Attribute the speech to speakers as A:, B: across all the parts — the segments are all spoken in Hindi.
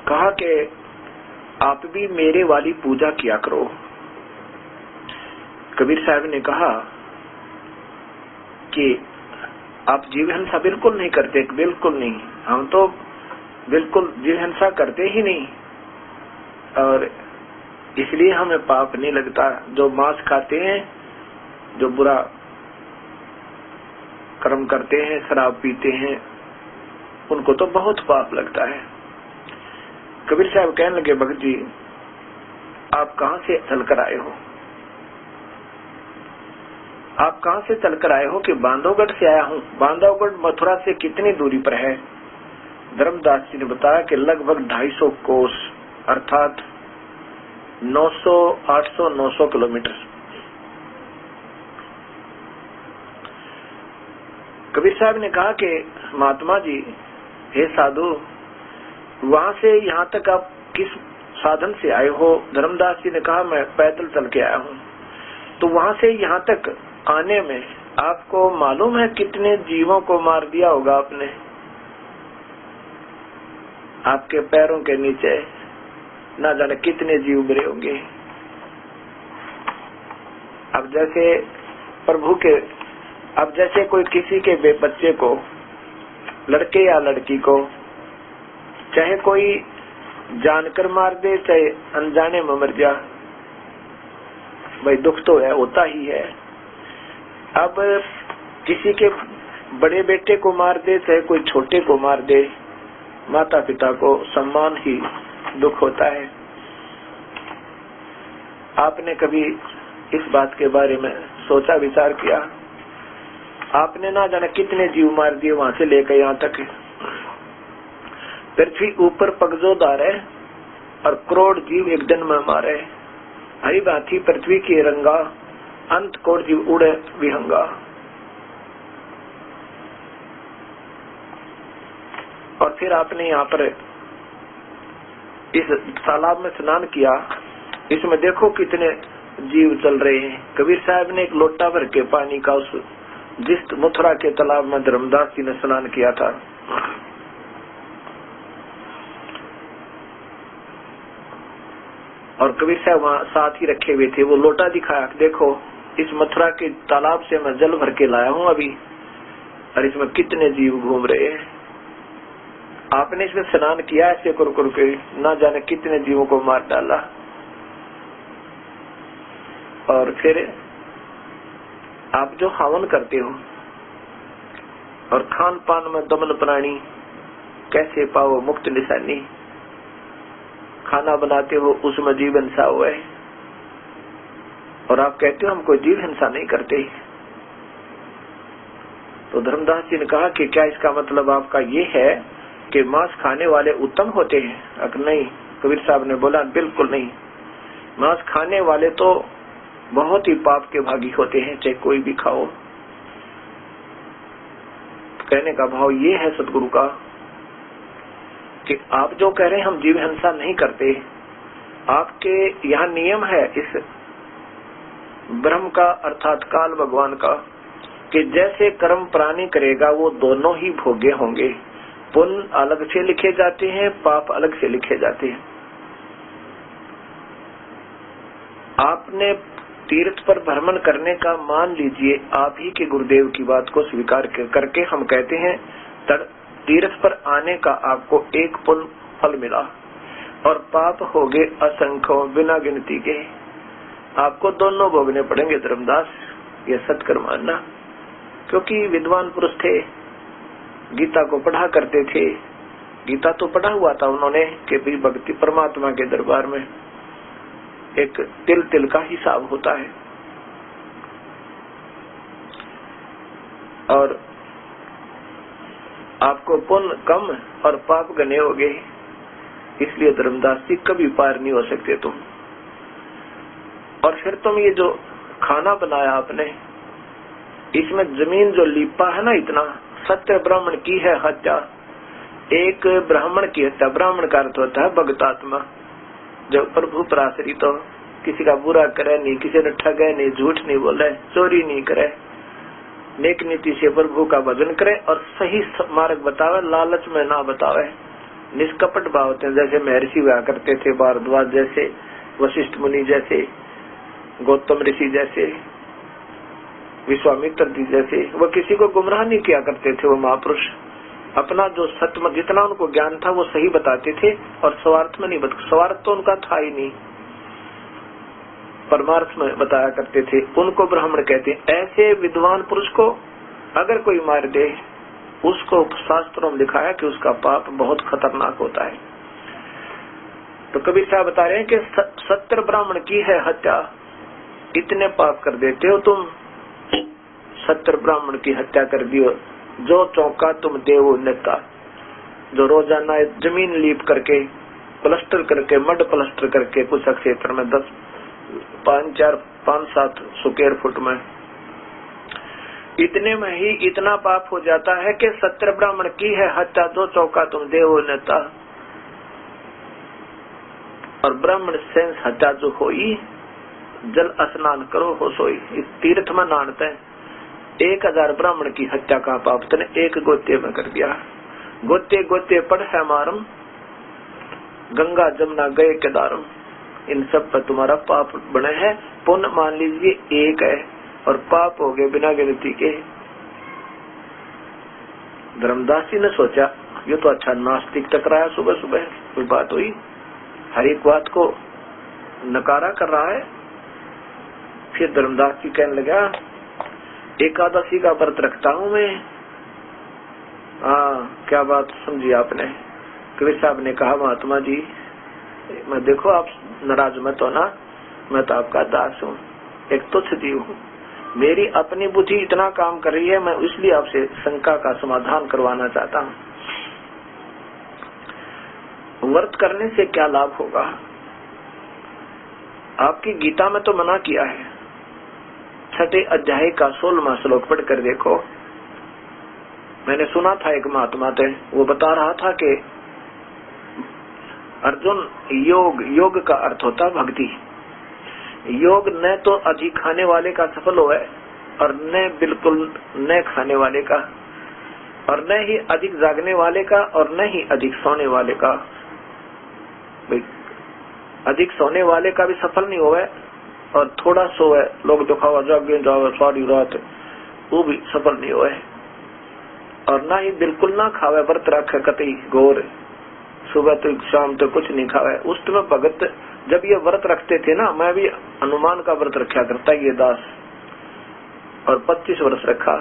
A: कहा कि आप भी मेरे वाली पूजा किया करो। कबीर साहब ने कहा कि आप जीव हिंसा बिल्कुल नहीं करते, बिल्कुल नहीं, हम तो बिल्कुल जीव हिंसा करते ही नहीं, और इसलिए हमें पाप नहीं लगता। जो मांस खाते हैं, जो बुरा कर्म करते हैं, शराब पीते हैं, उनको तो बहुत पाप लगता है। कबीर साहब कहने लगे, भगत जी आप कहां से चलकर आए हो? आप कहां से चलकर आए हो? कि बांधवगढ़ से आया हूं। बांधवगढ़ मथुरा से कितनी दूरी पर है? धर्मदास जी ने बताया कि लगभग 250 कोस, अर्थात 800-900 किलोमीटर। कबीर साहब ने कहा कि महात्मा जी, हे साधु, वहां से यहाँ तक आप किस साधन से आए हो? धर्मदास जी ने कहा, मैं पैदल चल के आया हूँ। तो वहां से यहाँ तक आने में आपको मालूम है कितने जीवों को मार दिया होगा आपने? आपके पैरों के नीचे ना जाने कितने जीव मरे होंगे। अब जैसे प्रभु के, अब जैसे कोई किसी के बच्चे को, लड़के या लड़की को, चाहे कोई जानकर मार दे चाहे अनजाने में मर जा, भाई दुख तो है, होता ही है। अब किसी के बड़े बेटे को मार दे चाहे कोई छोटे को मार दे, माता पिता को सम्मान ही दुख होता है। आपने कभी इस बात के बारे में सोचा, विचार किया? आपने ना जाने कितने जीव मार दिए वहां से लेकर यहाँ तक। पृथ्वी ऊपर पगजोदार है और करोड़ जीव एक दिन में मारे। हरी भांति पृथ्वी की रंगा, अंत करोड़ जीव उड़े विहंगा। और फिर आपने यहाँ पर इस तालाब में स्नान किया, इसमें देखो कितने जीव चल रहे हैं। कबीर साहब ने एक लोटा भर के पानी का उस जिस मथुरा के तालाब में धर्मदास जी ने स्नान किया था, और कबीर साहब वहां साथ ही रखे हुए थे, वो लोटा दिखाया, देखो इस मथुरा के तालाब से मैं जल भर के लाया हूं अभी, और इसमें कितने जीव घूम रहे हैं। आपने इसमें स्नान किया ऐसे कर के, ना जाने कितने जीवों को मार डाला। और फिर आप जो हवन करते हो और खान पान में दमन प्राणी, कैसे पाओ मुक्त निशानी, खाना बनाते हो उसमें जीव हिंसा हुआ है, और आप कहते हो हम कोई जीव हिंसा नहीं करते। तो धर्मदास जी ने कहा कि क्या इसका मतलब आपका ये है कि मांस खाने वाले उत्तम होते हैं? अगर नहीं, कबीर साहब ने बोला बिल्कुल नहीं, मांस खाने वाले तो बहुत ही पाप के भागी होते हैं, चाहे कोई भी खाओ। कहने का भाव ये है सदगुरु का कि आप जो कह रहे हैं हम जीव हिंसा नहीं करते, आपके यहाँ नियम है इस ब्रह्म का, अर्थात काल भगवान का, कि जैसे कर्म प्राणी करेगा वो दोनों ही भोगे होंगे। पुण्य अलग से लिखे जाते हैं, पाप अलग से लिखे जाते हैं। आपने तीर्थ पर भ्रमण करने का मान लीजिए, आप ही के गुरुदेव की बात को स्वीकार करके हम कहते हैं तीर्थ पर आने का आपको एक पुण्य फल मिला, और पाप हो गए असंख्य बिना गिनती के। आपको दोनों भोगने पड़ेंगे धर्मदास, ये सत्कर मानना। क्योंकि विद्वान पुरुष थे, गीता को पढ़ा करते थे, गीता तो पढ़ा हुआ था उन्होंने कि भी भक्ति परमात्मा के दरबार में एक तिल तिल का हिसाब होता है, और आपको पुण्य कम और पाप घने हो गए, इसलिए धर्मदास जी कभी पार नहीं हो सकते तुम। और फिर तुम ये जो खाना बनाया आपने, इसमें जमीन जो लीपा है ना, इतना सत्य ब्राह्मण की है हत्या। एक ब्राह्मण की हत्या, ब्राह्मण का अर्थ होता है भगतात्मा, जो प्रभु पर आश्रित हो, किसी का बुरा करे नहीं, किसी ने ठगे नहीं, झूठ नहीं बोले, चोरी नहीं करे, नेक नीति से प्रभु का भजन करे और सही मार्ग बतावे, लालच में ना बतावे, निष्कपट भाव होते हैं, जैसे महर्षि हुआ करते थे, भारद्वाज जैसे, वशिष्ठ मुनि जैसे, गौतम ऋषि जैसे, विश्वामित्र जी जैसे। वो किसी को गुमराह नहीं किया करते थे। वो महापुरुष अपना जो सत्य, जितना उनको ज्ञान था वो सही बताते थे और स्वार्थ में नहीं स्वार्थ तो उनका था ही नहीं, परमार्थ में बताया करते थे। उनको ब्राह्मण कहते हैं। ऐसे विद्वान पुरुष को अगर कोई मार दे, उसको शास्त्रों में लिखा है कि उसका पाप बहुत खतरनाक होता है। तो कबीर साहब बता रहे हैं कि 70 ब्राह्मण की है हत्या, इतने पाप कर देते हो तुम। 70 ब्राह्मण की हत्या कर दियो, जो चौका तुम देवो नेता। जो रोजाना जमीन लीप करके, प्लास्टर करके, मड प्लास्टर करके कुछ क्षेत्र में 10, 5, 4, 5, 7 स्क्वायर फुट में, इतने में ही इतना पाप हो जाता है कि 70 ब्राह्मण की है हत्या, जो चौका तुम देवो नेता। और ब्राह्मण से हत्या जो होई, जल स्नान करो हो सोई। इस तीर्थ में नानते हैं 1000 ब्राह्मण की हत्या का पाप तने एक गोते में कर दिया। गोते गोते पढ़ है मारम, गंगा जमुना गए केदारम। इन सब पर तुम्हारा पाप बने हैं। पुण्य मान लीजिए एक है और पाप हो गए बिना गिनती के। धर्मदास जी ने सोचा ये तो अच्छा नास्तिक टकराया, सुबह सुबह कोई बात हुई, हर एक बात को नकारा कर रहा है। फिर धर्मदास जी कहने लगा एकादशी का व्रत रखता हूँ मैं। क्या बात समझी आपने? कबीर साहब ने कहा महात्मा जी, मैं देखो आप नाराज मत हो ना, मैं तो आपका दास हूँ, एक तुच्छ जीव हूँ। मेरी अपनी बुद्धि इतना काम कर रही है, मैं इसलिए आपसे शंका का समाधान करवाना चाहता हूँ। व्रत करने से क्या लाभ होगा? आपकी गीता में तो मना किया है। 6ठे अध्याय का 16वां श्लोक पढ़ कर देखो। मैंने सुना था एक महात्मा थे, वो बता रहा था कि अर्जुन, योग का अर्थ होता भक्ति। योग न तो अधिक खाने वाले का सफल हो है और न बिल्कुल न खाने वाले का, और न ही अधिक जागने वाले का और न ही अधिक सोने वाले का। अधिक सोने वाले का भी सफल नहीं हुआ है और थोड़ा सोए लोग दिखावा जागे जाओ सारी रात, वो भी सफल नहीं हुआ है। और ना ही बिल्कुल ना खावे, व्रत रखे कतई घोर, सुबह तो शाम तो कुछ नहीं खावे। उस समय भगत जब ये व्रत रखते थे ना, मैं भी हनुमान का व्रत रखा करता ये दास, और 25 वर्ष रखा।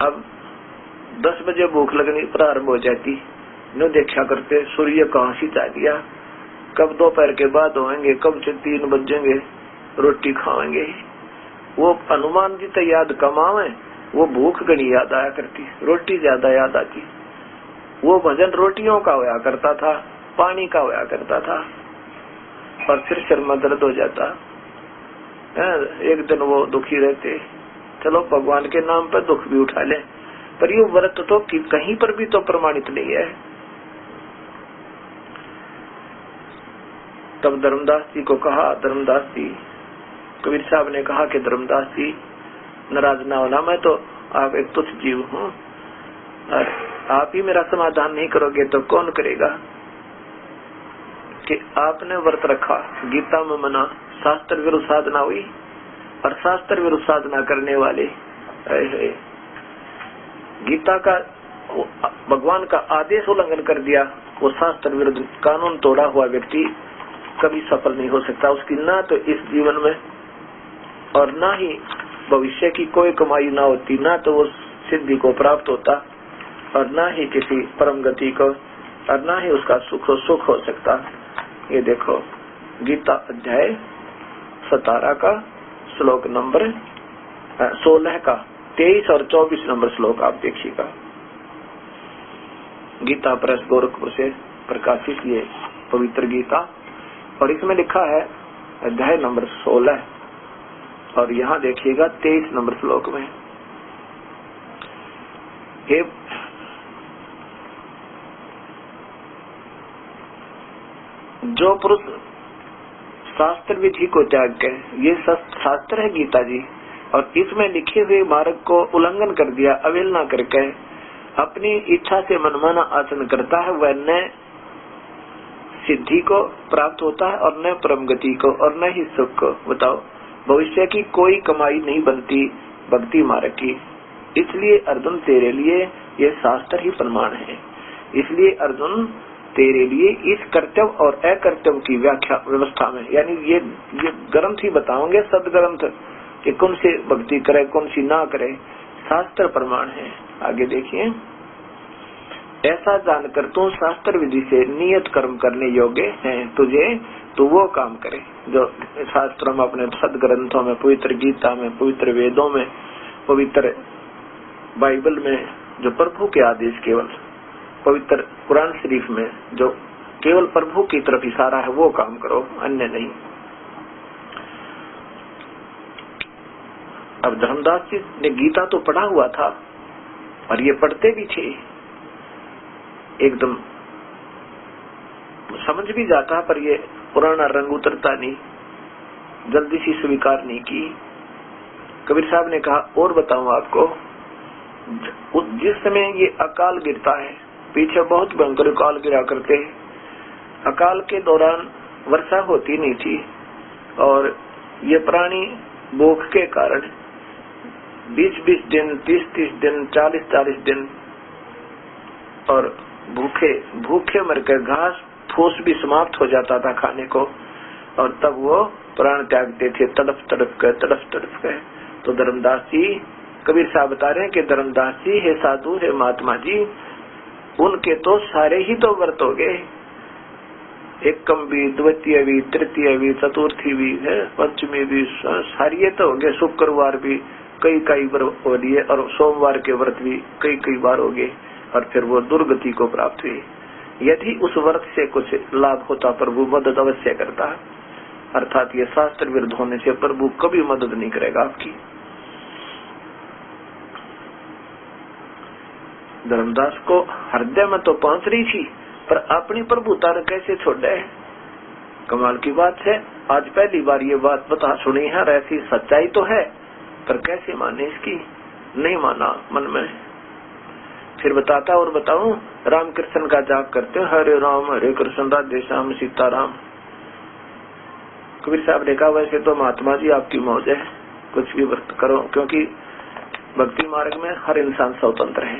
A: अब 10 बजे भूख लगनी प्रारंभ हो जाती, न देखा करते सूर्य कहाँ सिता दिया, कब दोपहर के बाद होंगे, कब 3 बजेंगे, रोटी खाएंगे। वो हनुमान जी तो याद कम आवे, वो भूख घनी याद आया करती, रोटी ज्यादा याद आती। वो भजन रोटियों का होया करता था, पानी का होया करता था, और फिर सिर में दर्द हो जाता। एक दिन वो दुखी रहते, चलो भगवान के नाम पर दुख भी उठा ले, पर ये व्रत तो कहीं पर भी तो प्रमाणित नहीं है। तब धर्मदास जी को कहा, धर्मदास जी, कबीर साहब ने कहा कि धर्मदास जी नाराज ना होना, मैं तो आप एक तुच्छ जीव हूँ और आप ही मेरा समाधान नहीं करोगे तो कौन करेगा? कि आपने व्रत रखा, गीता में मना, शास्त्र विरुद्ध साधना हुई, और शास्त्र विरुद्ध साधना करने वाले, गीता का भगवान का आदेश उल्लंघन कर दिया, वो शास्त्र विरुद्ध कानून तोड़ा हुआ व्यक्ति कभी सफल नहीं हो सकता। उसकी ना तो इस जीवन में और ना ही भविष्य की कोई कमाई ना होती, ना तो वो सिद्धि को प्राप्त होता, और ना ही किसी परम गति को, और ना ही उसका सुख हो सकता। ये देखो गीता अध्याय 17 का श्लोक नंबर 16 का 23 और 24 नंबर श्लोक आप देखिएगा। गीता प्रेस गोरखपुर से प्रकाशित ये पवित्र गीता, और इसमें लिखा है अध्याय नंबर 16, और यहाँ देखिएगा 23 नंबर श्लोक में, जो पुरुष शास्त्र विधि को त्याग के, ये शास्त्र है गीता जी, और इसमें लिखे हुए मार्ग को उल्लंघन कर दिया, अवहेलना करके, अपनी इच्छा से मनमाना आचरण करता है वह न सिद्धि को प्राप्त होता है और न परम गति को और न ही सुख को। बताओ, भविष्य की कोई कमाई नहीं बनती भक्ति मार्ग की। इसलिए अर्जुन तेरे लिए ये शास्त्र ही प्रमाण है। इसलिए अर्जुन तेरे लिए इस कर्तव्य और अकर्तव्य की व्याख्या व्यवस्था में, यानी ये ग्रंथ ही बताओगे, सदग्रंथ, कि कौन सी भक्ति करे कौन सी ना करे, शास्त्र प्रमाण है। आगे देखिए, ऐसा जानकर तू शास्त्र विधि से नियत कर्म करने योग्य है तुझे, तो वो काम करे जो शास्त्रों में, अपने सदग्रंथों में, पवित्र गीता में, पवित्र वेदों में, पवित्र बाइबल में जो प्रभु के आदेश, केवल पवित्र कुरान शरीफ में जो केवल प्रभु की तरफ इशारा है, वो काम करो, अन्य नहीं। अब धर्मदास जी ने गीता तो पढ़ा हुआ था और ये पढ़ते भी थे, एकदम समझ भी जाता, पर ये पुराना रंग उतरता नहीं, जल्दी सी स्वीकार नहीं की। कबीर साहब ने कहा, और बताऊं आपको, जिस समय ये अकाल गिरता है, पीछे बहुत भयंकर अकाल गिरा करते, अकाल के दौरान वर्षा होती नहीं थी और ये प्राणी भूख के कारण 20-20 दिन, 30-30 दिन, 40-40 दिन और भूखे मरकर घास फूस भी समाप्त हो जाता था खाने को, और तब वो प्राण त्यागते थे तड़प तड़प कर। तो धर्मदास जी, कबीर साहब बता रहे हैं कि धर्मदास जी हे साधु, हे महात्मा जी, उनके तो सारे ही तो व्रत हो गए, एकम भी, द्वितीय भी, तृतीय भी, चतुर्थी भी है, पंचमी भी, सारी तो हो गए, शुक्रवार भी कई व्रत हो लिए और सोमवार के व्रत भी कई बार हो गए, और फिर वो दुर्गति को प्राप्त हुई। यदि उस व्रत से कुछ लाभ होता, प्रभु मदद अवश्य करता, अर्थात ये शास्त्र विरुद्ध होने से प्रभु कभी मदद नहीं करेगा आपकी। धर्मदास को हृदय में तो पहुंच रही थी, पर अपनी प्रभुता ने कैसे छोड़े, कमाल की बात है। आज पहली बार ये बात बता सुनी है, ऐसी सच्चाई तो है, पर कैसे माने इसकी, नहीं माना मन में। फिर बताता, और बताऊं, राम कृष्ण का जाप करते हो, हरे राम हरे कृष्ण राधे श्याम सीताराम। कबीर साहब ने कहा, वैसे तो महात्मा जी आपकी मौज है, कुछ भी व्रत करो, क्योंकि भक्ति मार्ग में हर इंसान स्वतंत्र है,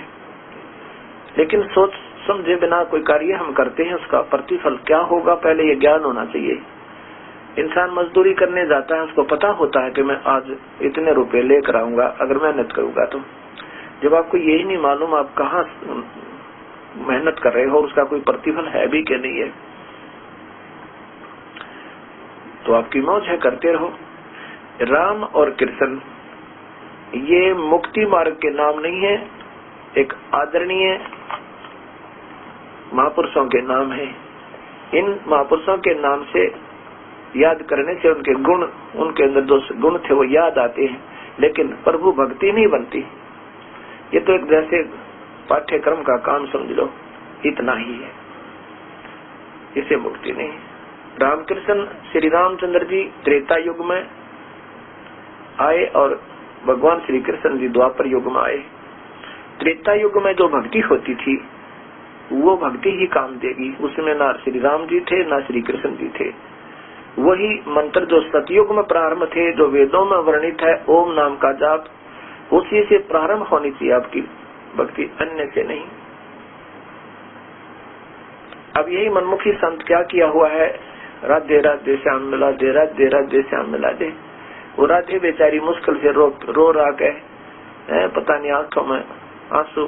A: लेकिन सोच समझे बिना कोई कार्य हम करते हैं, उसका प्रतिफल क्या होगा, पहले ये ज्ञान होना चाहिए। इंसान मजदूरी करने जाता है, उसको पता होता है कि मैं आज इतने रुपए लेकर आऊंगा अगर मेहनत करूंगा, तो जब आपको यही नहीं मालूम आप कहाँ मेहनत कर रहे हो और उसका कोई प्रतिफल है भी कि नहीं है, तो आपकी मौज है, करते रहो। राम और कृष्ण ये मुक्ति मार्ग के नाम नहीं है, एक आदरणीय महापुरुषों के नाम है। इन महापुरुषों के नाम से याद करने से उनके गुण, उनके अंदर जो गुण थे वो याद आते हैं, लेकिन प्रभु भक्ति नहीं बनती। ये तो एक जैसे पाठ्यक्रम का काम समझ लो, इतना ही है, इसे मुक्ति नहीं। रामकृष्ण श्री रामचंद्र जी त्रेता युग में आए और भगवान श्री कृष्ण जी द्वापर युग में आए। त्रेता युग में जो भक्ति होती थी वो भक्ति ही काम देगी, उसमें ना श्री राम जी थे ना श्री कृष्ण जी थे। वही मंत्र जो सतयुग में प्रारंभ थे, जो वेदों में वर्णित है, ओम नाम का जाप, उसी से प्रारंभ होनी चाहिए आपकी भक्ति, अन्य से नहीं। अब यही मनमुखी संत क्या किया हुआ है, राधे राधे श्याम मिला दे, राधे राधे श्याम मिला दे। वो राधे बेचारी मुश्किल से रो रहा के, पता नहीं आंखों में आंसू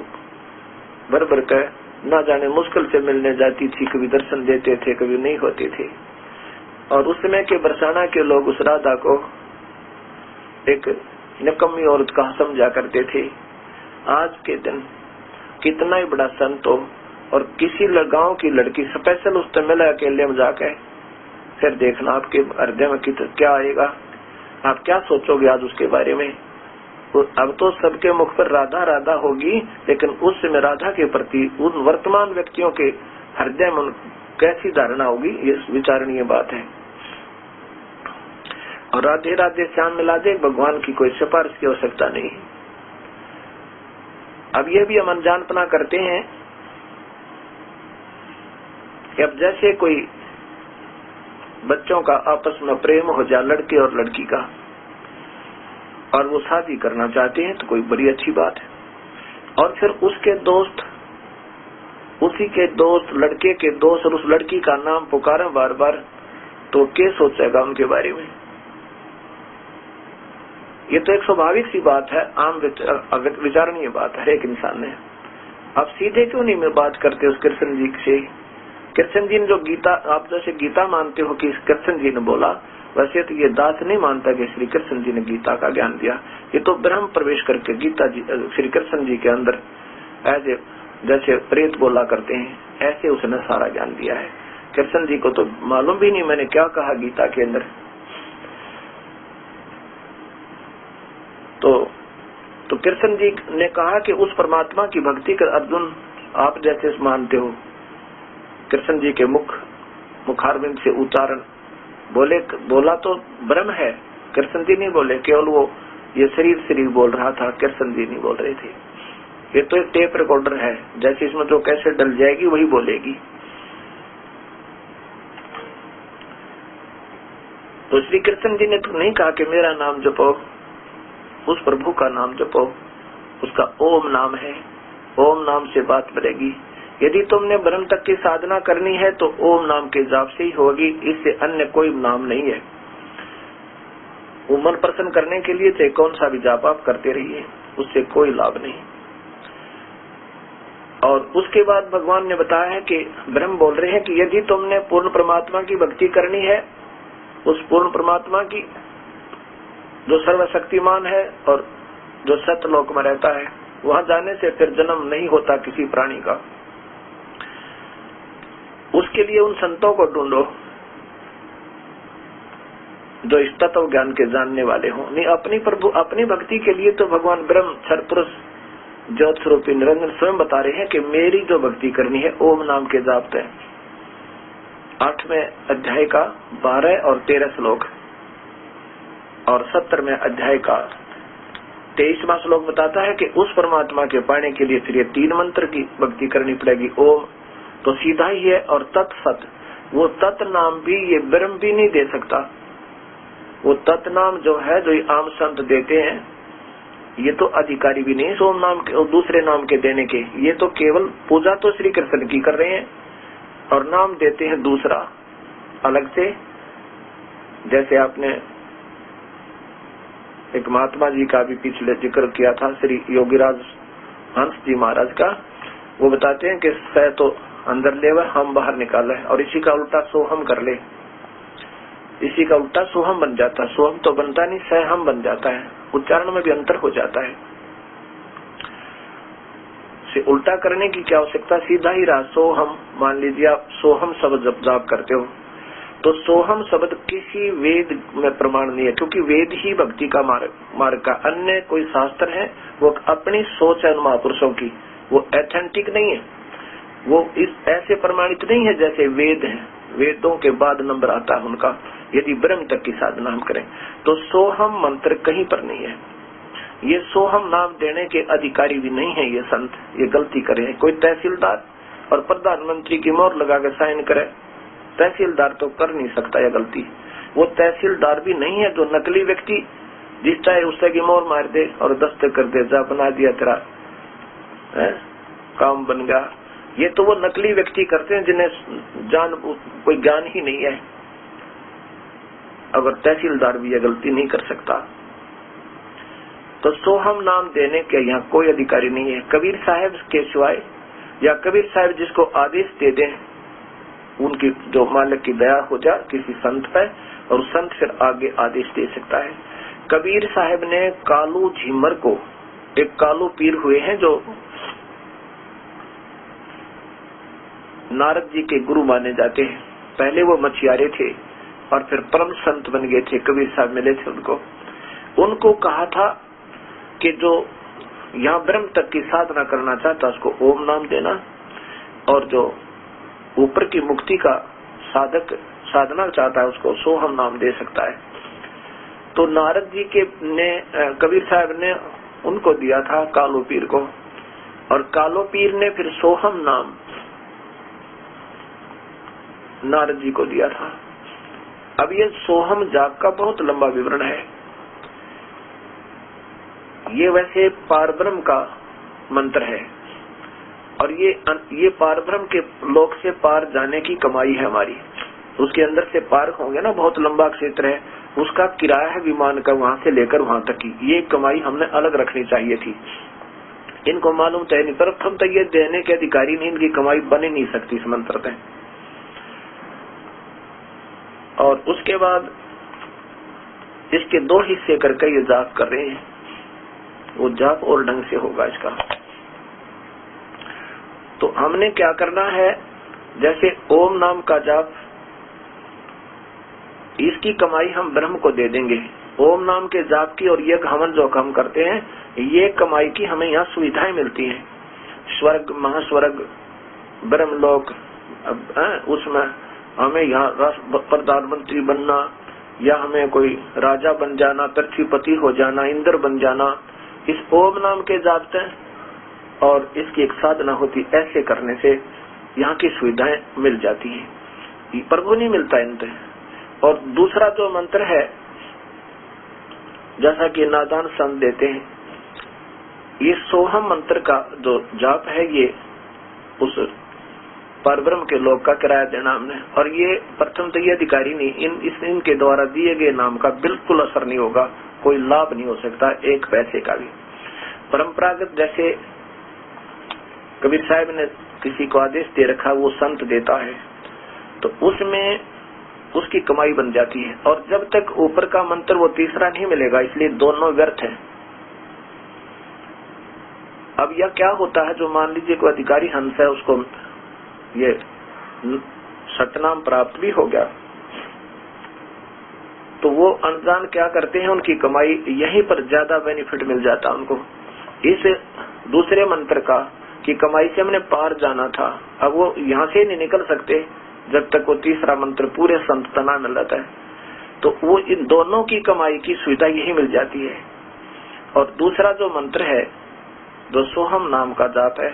A: भर भर कर, ना जाने मुश्किल से मिलने जाती थी, कभी दर्शन देते थे कभी नहीं होते थे। और उस समय के बरसाना के लोग उस राधा को एक निकम्मी औरत का समझा करते थे। आज के दिन कितना ही बड़ा संत हो और किसी गांव की लड़की स्पेशल उससे मिला अकेले में जाके, फिर देखना आपके हृदय में क्या आएगा, आप क्या सोचोगे आज उसके बारे में। अब तो सबके मुख पर राधा राधा होगी, लेकिन उस समय राधा के प्रति उन वर्तमान व्यक्तियों के हृदय में कैसी धारणा होगी, ये विचारणीय बात है। और राधे राधे श्याम मिला दे, भगवान की कोई सिफारिश की आवश्यकता नहीं। अब यह भी हम अनजानपना करते हैं कि अब जैसे कोई बच्चों का आपस में प्रेम हो जाए, लड़के और लड़की का, और वो शादी करना चाहते हैं तो कोई बड़ी अच्छी बात है, और फिर उसके दोस्त, उसी के दोस्त, लड़के के दोस्त और उस लड़की का नाम पुकारें बार बार, तो क्या सोचेगा उनके बारे में? ये तो एक स्वाभाविक सी बात है, आम विचारणीय बात है एक इंसान ने। अब सीधे क्यों नहीं मैं बात करते उस कृष्ण जी से? कृष्ण जी ने जो गीता, आप जैसे गीता मानते हो कि कृष्ण जी ने बोला, वैसे तो ये दास नहीं मानता कि श्री कृष्ण जी ने गीता का ज्ञान दिया। ये तो ब्रह्म प्रवेश करके गीता जी, श्री कृष्ण जी के अंदर ऐसे जैसे प्रेत बोला करते हैं, ऐसे उसने सारा ज्ञान दिया है। कृष्ण जी को तो मालूम भी नहीं मैंने क्या कहा गीता के अंदर। तो कृष्ण जी ने कहा कि उस परमात्मा की भक्ति कर अर्जुन आप जैसे मानते हो। कृष्ण जी के मुखारविंद से उच्चारण बोला तो ब्रह्म है, कृष्ण जी नहीं बोले, केवल वो ये शरीर बोल रहा था, कृष्ण जी नहीं बोल रहे थे। ये तो एक टेप रिकॉर्डर है, जैसे इसमें जो कैसेट डल जाएगी वही बोलेगी। तो श्री कृष्ण जी ने तो नहीं कहा कि मेरा नाम जपो, उस प्रभु का नाम जपो, उसका ओम नाम है, ओम नाम से बात बढ़ेगी। यदि तुमने ब्रह्म तक की साधना करनी है तो ओम नाम के जाप से ही होगी, इससे अन्य कोई नाम नहीं है। वो मन प्रसन्न करने के लिए चाहे कौन सा भी जाप आप करते रहिए, उससे कोई लाभ नहीं। और उसके बाद भगवान ने बताया है कि ब्रह्म बोल रहे हैं कि यदि तुमने पूर्ण परमात्मा की भक्ति करनी है, उस पूर्ण परमात्मा की जो सर्वशक्तिमान है और जो सत्यलोक में रहता है, वहां जाने से फिर जन्म नहीं होता किसी प्राणी का। उसके लिए उन संतों को ढूंढो जो इस तत्व ज्ञान के जानने वाले हों। नहीं, अपनी भक्ति के लिए तो भगवान ब्रह्म क्षर पुरुष ज्योत स्वरूपी निरंजन स्वयं बता रहे हैं कि मेरी जो भक्ति करनी है ओम नाम के जाप है। 8वें अध्याय का 12 और 13 श्लोक और 17वें अध्याय का 23वां श्लोक बताता है कि उस परमात्मा के पाने के लिए फिर ये 3 मंत्र की भक्ति करनी पड़ेगी। ओम तो सीधा ही है, और तत्सत, वो तत् नाम भी ये ब्रह्म भी नहीं दे सकता। वो तत् नाम जो है, जो आम संत देते हैं, ये तो अधिकारी भी नहीं सोम नाम के और दूसरे नाम के देने के। ये तो केवल पूजा तो श्री कृष्ण की कर रहे हैं और नाम देते हैं दूसरा अलग से। जैसे आपने एक महात्मा जी का भी पिछले जिक्र किया था, श्री योगीराज हंस जी महाराज का। वो बताते हैं कि सह तो अंदर ले वह हम बाहर निकाले, और इसी का उल्टा सोहम कर ले, इसी का उल्टा सोहम बन जाता है। सोहम तो बनता नहीं, सह हम बन जाता है, उच्चारण में भी अंतर हो जाता है। से उल्टा करने की क्या आवश्यकता, सीधा ही रहा सोहम। मान लीजिए आप सोहम शब्द जब जाप करते हो तो सोहम शब्द किसी वेद में प्रमाण नहीं है, क्योंकि वेद ही भक्ति का मार्ग का। अन्य कोई शास्त्र है वो अपनी सोच है महापुरुषों की, वो एथेंटिक नहीं है, वो इस ऐसे प्रमाणित नहीं है जैसे वेद है। वेदों के बाद नंबर आता है उनका। यदि ब्रह्म तक की साधना हम करें तो सोहम मंत्र कहीं पर नहीं है। ये सोहम नाम देने के अधिकारी भी नहीं है ये संत, ये गलती करे। कोई तहसीलदार और प्रधानमंत्री की मोहर लगा कर साइन करे, तहसीलदार तो कर नहीं सकता यह गलती। वो तहसीलदार भी नहीं है जो नकली व्यक्ति जिस चाहे उससे की मोहर मार दे और दस्तक कर दे, जा बना दिया तेरा काम बन गया। ये तो वो नकली व्यक्ति करते हैं जिन्हें कोई ज्ञान ही नहीं है। अगर तहसीलदार भी यह गलती नहीं कर सकता तो सोहम नाम देने के यहाँ कोई अधिकारी नहीं है। कबीर साहब के सिवाय या कबीर साहब जिसको आदेश दे दें, उनकी जो मालिक की दया हो जाए किसी संत पे, और संत फिर आगे आदेश दे सकता है। कबीर साहब ने कालू झीमर को, एक कालू पीर हुए हैं जो नारद जी के गुरु माने जाते हैं। पहले वो मछियारे थे और फिर परम संत बन गए थे। कबीर साहब मिले थे उनको कहा था कि जो यहाँ ब्रह्म तक की साधना करना चाहता उसको ओम नाम देना, और जो ऊपर की मुक्ति का साधना चाहता है उसको सोहम नाम दे सकता है। तो नारद जी के ने कबीर साहब ने उनको दिया था कालू पीर को, और कालो पीर ने फिर सोहम नाम नारद जी को दिया था। अब ये सोहम जाप का बहुत लंबा विवरण है। ये वैसे पारब्रह्म का मंत्र है और ये पारब्रह्म के लोक से पार जाने की कमाई है हमारी। उसके अंदर से पार होंगे ना, बहुत लंबा क्षेत्र है, उसका किराया है विमान का वहां से लेकर वहां तक की। ये कमाई हमने अलग रखनी चाहिए थी। इनको मालूम तो नहीं, प्रथम तो ये देने के अधिकारी नहीं, इनकी कमाई बन ही नहीं सकती इस मंत्र में। और उसके बाद इसके 2 हिस्से करके ये जाप कर रहे हैं। वो जाप और ढंग से होगा इसका। तो हमने क्या करना है, जैसे ओम नाम का जाप, इसकी कमाई हम ब्रह्म को दे देंगे। ओम नाम के जाप की और यज्ञ हवन जो हम करते हैं, ये कमाई की हमें यहाँ सुविधाएं मिलती हैं। स्वर्ग, महास्वर्ग, ब्रह्मलोक, उसमें हमें यहाँ प्रधानमंत्री बनना या हमें कोई राजा बन जाना, पृथ्वीपति हो जाना, इंद्र बन जाना, इस ओम नाम के जाप से और इसकी एक साधना होती, ऐसे करने से यहाँ की सुविधाएं मिल जाती है। प्रभु नहीं मिलता इनसे। और दूसरा जो मंत्र है, जैसा कि नादान संत देते हैं, ये सोहम मंत्र का जो जाप है, ये उस परब्रह्म के लोक का किराया देना हमने। और ये प्रथम तो ये अधिकारी नहीं, इनके द्वारा दिए गए नाम का बिल्कुल असर नहीं होगा, कोई लाभ नहीं हो सकता, 1 पैसे का भी। परंपरागत जैसे कबीर साहब ने किसी को आदेश दे रखा, वो संत देता है, तो उसमें उसकी कमाई बन जाती है। और जब तक ऊपर का मंत्र वो तीसरा नहीं मिलेगा, इसलिए दोनों व्यर्थ है। अब यह क्या होता है, जो मान लीजिए कोई अधिकारी हंस है, उसको ये सतनाम प्राप्त भी हो गया, तो वो अनजान क्या करते हैं, उनकी कमाई यहीं पर ज्यादा बेनिफिट मिल जाता उनको। इस दूसरे मंत्र का कि कमाई से हमने पार जाना था, अब वो यहाँ से नहीं निकल सकते जब तक वो तीसरा मंत्र पूरे संतना मिल जाता है। तो वो इन दोनों की कमाई की सुविधा यही मिल जाती है। और दूसरा जो मंत्र है, जो सोहम नाम का जाप है,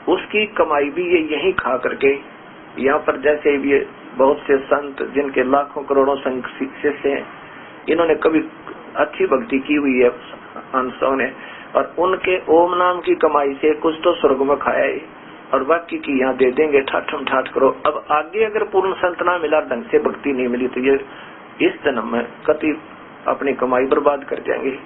A: उसकी कमाई भी ये यही खा करके, यहाँ पर जैसे ये बहुत से संत जिनके लाखों करोड़ों शिष्य हैं, इन्होंने कभी अच्छी भक्ति की हुई है हंसों ने, और उनके ओम नाम की कमाई से कुछ तो स्वर्ग में खाया है और बाकी की यहाँ दे देंगे, ठाठम ठाठ करो। अब आगे अगर पूर्ण संतना मिला, ढंग से भक्ति नहीं मिली, तो ये इस जन्म में कति अपनी कमाई बर्बाद कर जाएंगे।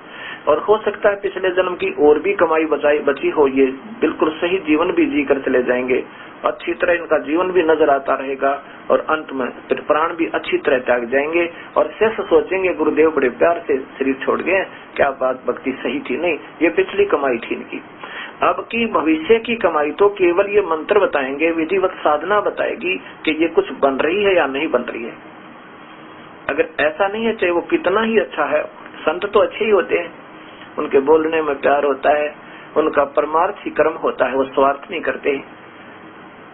A: और हो सकता है पिछले जन्म की और भी कमाई बची हो, ये बिल्कुल सही जीवन भी जी कर चले जाएंगे, अच्छी तरह इनका जीवन भी नजर आता रहेगा, और अंत में प्राण भी अच्छी तरह त्याग जाएंगे। और शेष सोचेंगे गुरुदेव बड़े प्यार से शरीर छोड़ गए, क्या बात भक्ति सही थी, नहीं ये पिछली कमाई थी इनकी। अब की भविष्य की कमाई तो केवल ये मंत्र बताएंगे, विधिवत साधना बताएगी कि ये कुछ बन रही है या नहीं बन रही है। अगर ऐसा नहीं है, चाहे वो कितना ही अच्छा है, संत तो अच्छे ही होते हैं, उनके बोलने में प्यार होता है, उनका परमार्थ ही कर्म होता है, वो स्वार्थ नहीं करते,